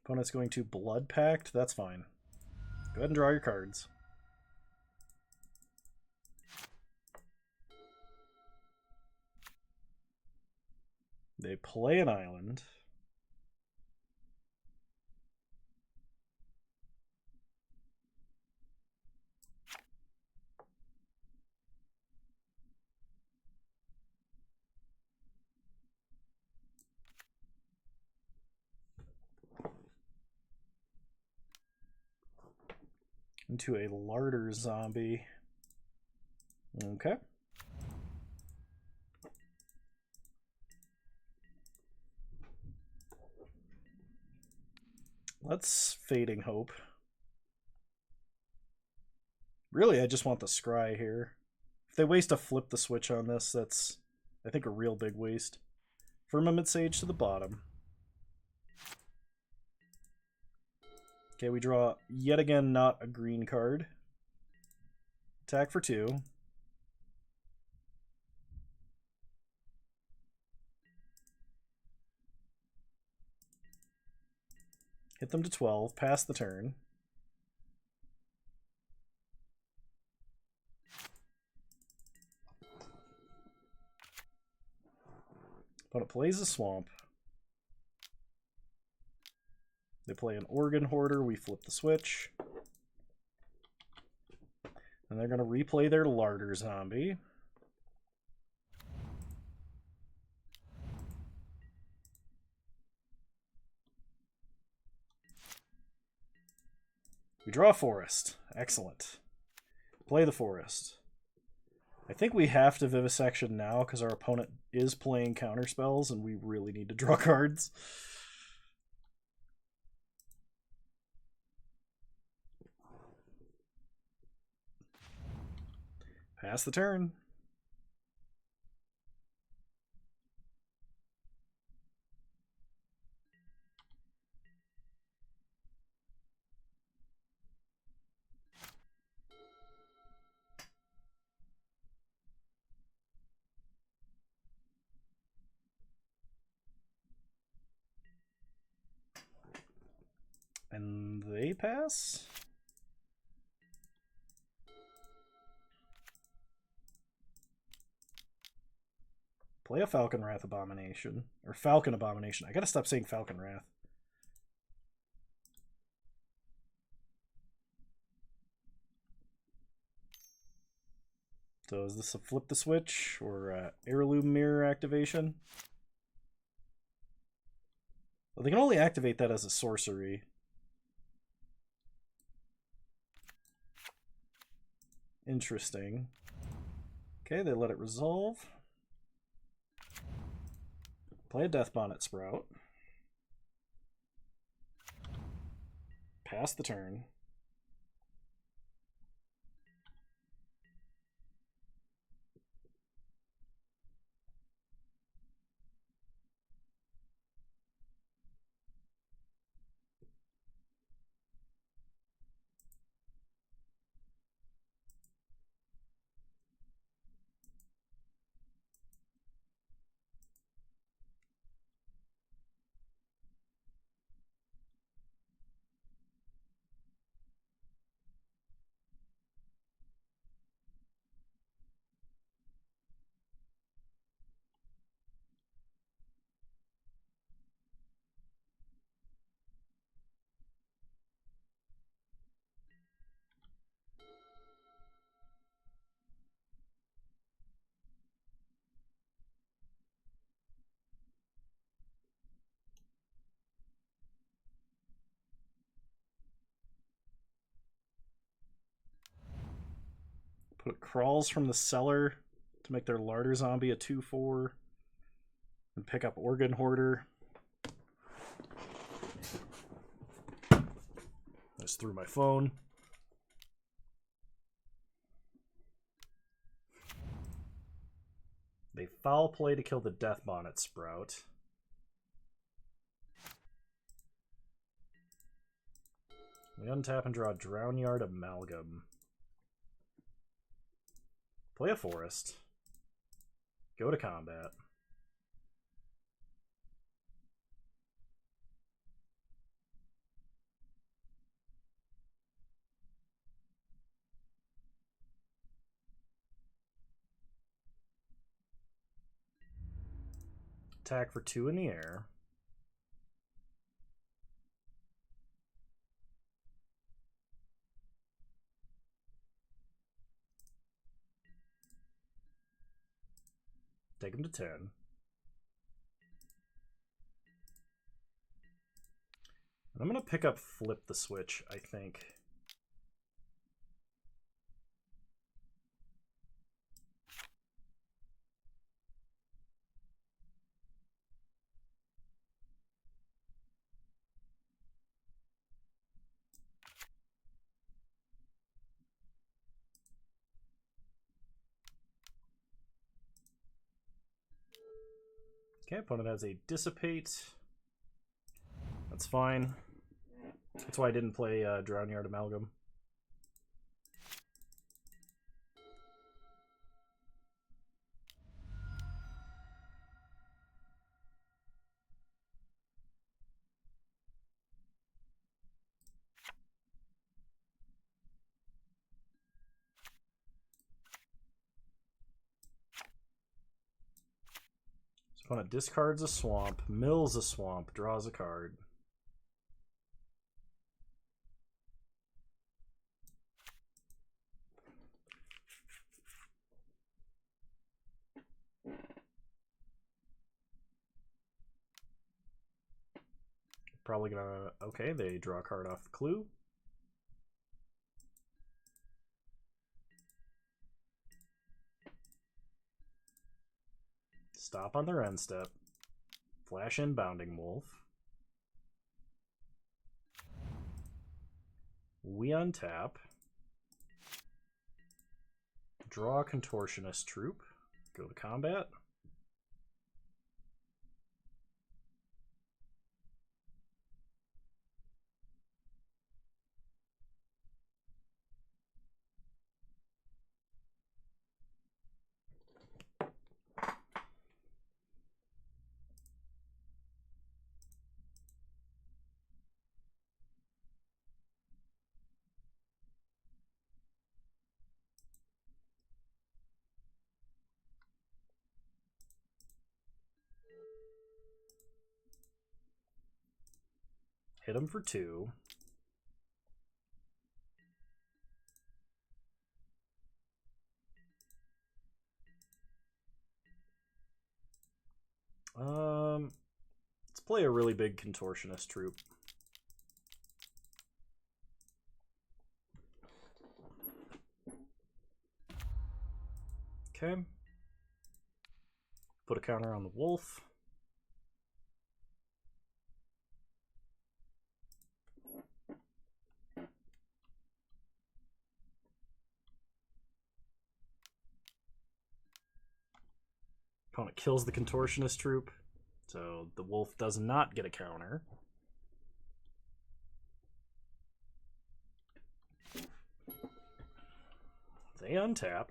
Opponent's going to Blood Pact, that's fine. Go ahead and draw your cards. They play an island. Into a Larder Zombie. Okay. Let's Fading Hope. Really, I just want the Scry here. If they waste a Flip the Switch on this, that's, I think, a real big waste. Firmament Sage to the bottom. Okay, we draw yet again not a green card. Attack for 2. Hit them to 12, pass the turn. Opponent plays a swamp. They play an Organ Hoarder, we flip the switch. And they're going to replay their Larder Zombie. We draw a forest. Excellent. Play the forest. I think we have to Vivisection now because our opponent is playing counter spells and we really need to draw cards. Pass the turn. And they pass. Play a Falcon Wrath Abomination. Or Falcon Abomination. I gotta stop saying Falcon Wrath. So is this a flip the switch or heirloom mirror activation? Well, they can only activate that as a sorcery. Interesting. Okay, they let it resolve. Play a Death Bonnet Sprout. Pass the turn. Put Crawls from the Cellar to make their Larder Zombie a 2/4. And pick up Organ Hoarder. I just threw my phone. They foul play to kill the Death Bonnet Sprout. We untap and draw Drownyard Amalgam. Play a forest. Go to combat. Attack for 2 in the air. Take him to 10. And I'm going to pick up Flip the Switch, I think. Okay, opponent has a Dissipate. That's fine. That's why I didn't play Drown Yard Amalgam. Opponent discards a swamp, mills a swamp, draws a card. Probably gonna... Okay, they draw a card off the clue. Stop on their end step. Flash in Bounding Wolf. We untap. Draw a Contortionist Troop. Go to combat. Hit him for 2. Let's play a really big Contortionist Troop. Okay. Put a counter on the wolf. Opponent kills the Contortionist Troop, so the wolf does not get a counter. They untap.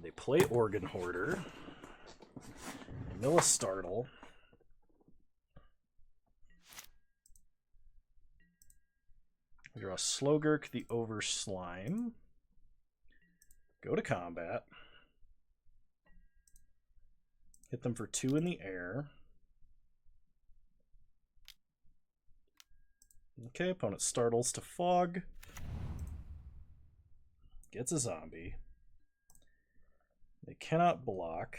They play Organ Hoarder. Mill a Startle. Draw Slogurk the Overslime. Go to combat. Hit them for 2 in the air. Okay, opponent startles to Fog. Gets a zombie. They cannot block.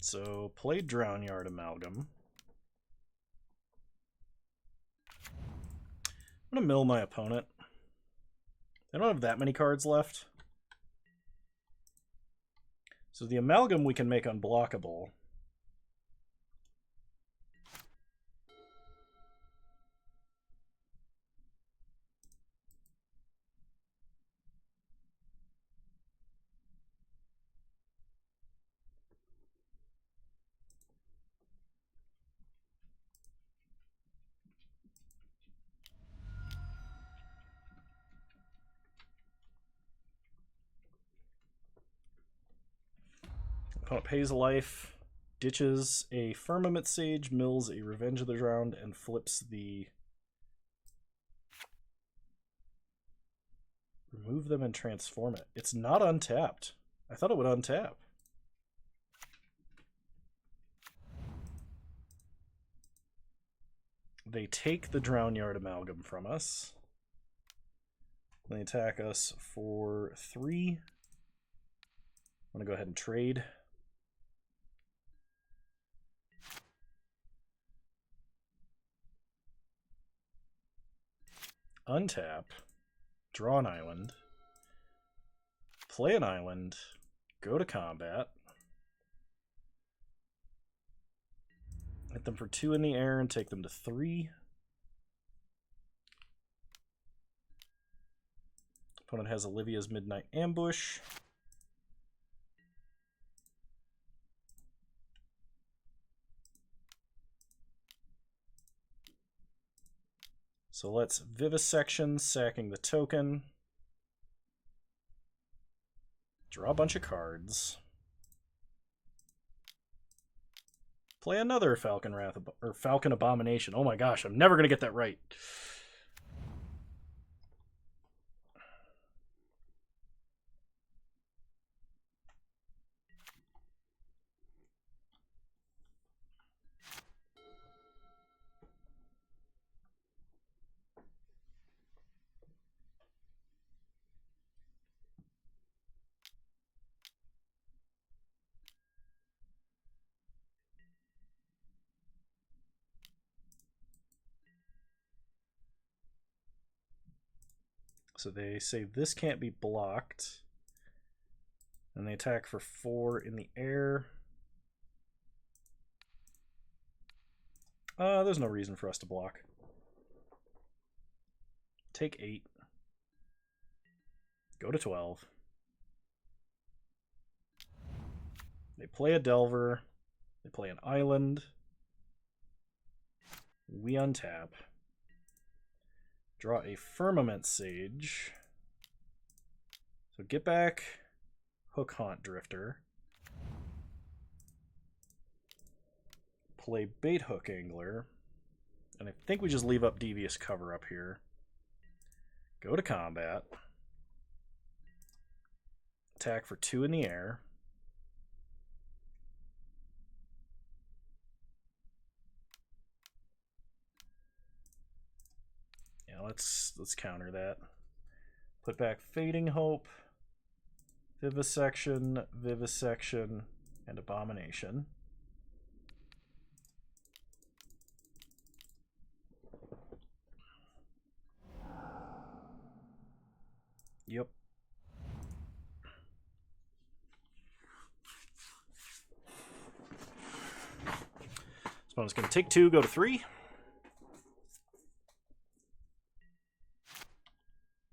So play Drown Yard Amalgam. I'm going to mill my opponent. They don't have that many cards left. So the Amalgam we can make unblockable. Opponent pays a life, ditches a Firmament Sage, mills a Revenge of the Drowned, and flips the... Remove them and transform it. It's not untapped. I thought it would untap. They take the Drown Yard Amalgam from us. They attack us for 3. I'm going to go ahead and trade. untap, draw an island, play an island, go to combat, hit them for 2 in the air and take them to 3. Opponent has Olivia's Midnight Ambush. So let's Vivisection, sacking the token. Draw a bunch of cards. Play another Falcon or Falcon Abomination. Oh my gosh, I'm never gonna get that right. So they say this can't be blocked. And they attack for 4 in the air. There's no reason for us to block. Take 8. Go to 12. They play a Delver. They play an island. We untap. Draw a Firmament Sage. So get back Hook Haunt Drifter. Play Bait Hook Angler. And I think we just leave up Devious Cover up here. Go to combat. Attack for 2 in the air. Yeah, let's counter that. Put back Fading Hope, Vivisection, Vivisection, and Abomination. Yep. This one's going to take 2, go to 3.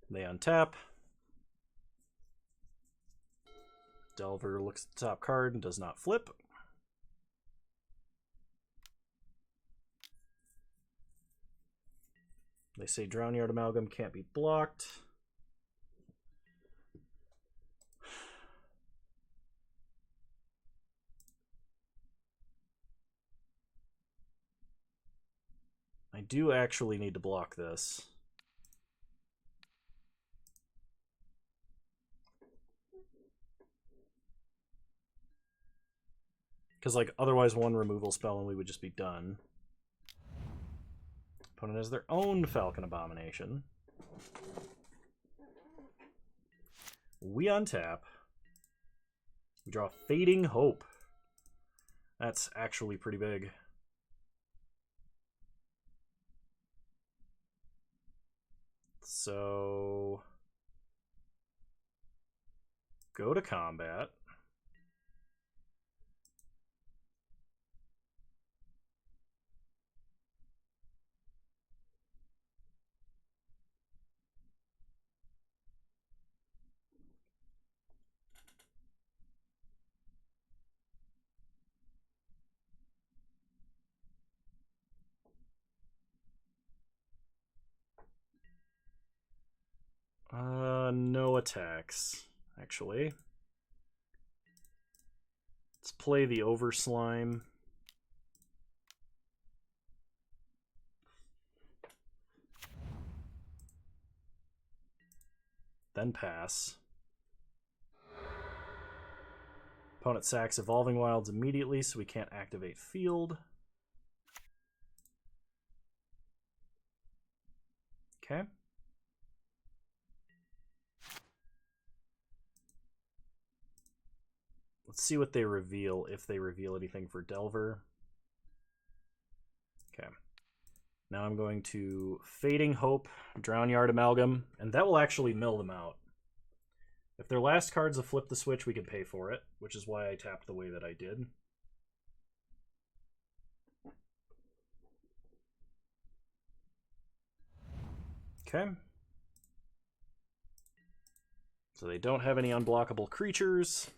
They untap. Delver looks at the top card and does not flip. They say Drownyard Amalgam can't be blocked. I do actually need to block this. Because, like, otherwise one removal spell and we would just be done. Opponent has their own Falcon Abomination. We untap. We draw Fading Hope. That's actually pretty big. So go to combat. No attacks, actually. Let's play the Overslime. Then pass. Opponent sacks Evolving Wilds immediately, so we can't activate Field. Okay. Let's see what they reveal, if they reveal anything for Delver. Okay. Now I'm going to Fading Hope, Drown Yard Amalgam, and that will actually mill them out. If their last card's a Flip the Switch, we can pay for it, which is why I tapped the way that I did. Okay. So they don't have any unblockable creatures.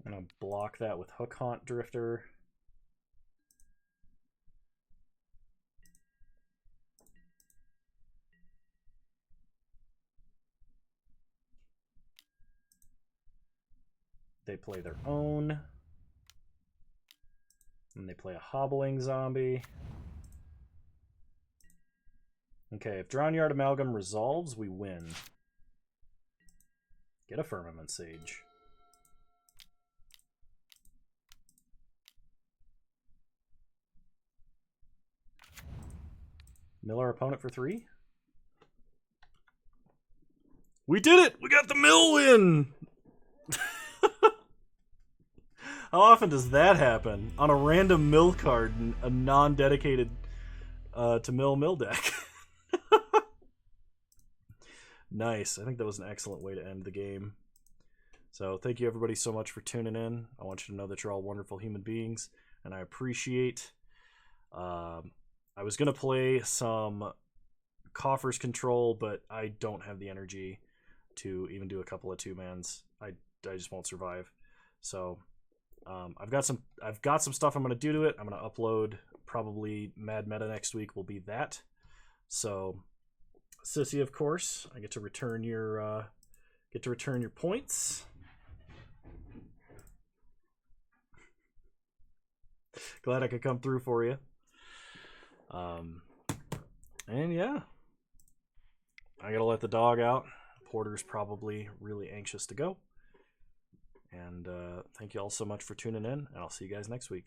I'm going to block that with Hook Haunt Drifter. They play their own. And they play a Hobbling Zombie. Okay, if Drown Yard Amalgam resolves, we win. Get a Firmament Sage. Mill our opponent for 3. We did it! We got the mill win! How often does that happen? On a random mill card, a non-dedicated to mill deck. Nice. I think that was an excellent way to end the game. So thank you everybody so much for tuning in. I want you to know that you're all wonderful human beings, and I appreciate... I was going to play some Coffers Control, but I don't have the energy to even do a couple of 2-mans. I just won't survive. So I've got some stuff I'm going to do to it. I'm going to upload probably Mad Meta next week will be that. So Sissy, of course, I get to return your points. Glad I could come through for you. And yeah, I gotta let the dog out. Porter's probably really anxious to go. And thank you all so much for tuning in, and I'll see you guys next week.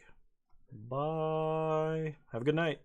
Bye. Have a good night.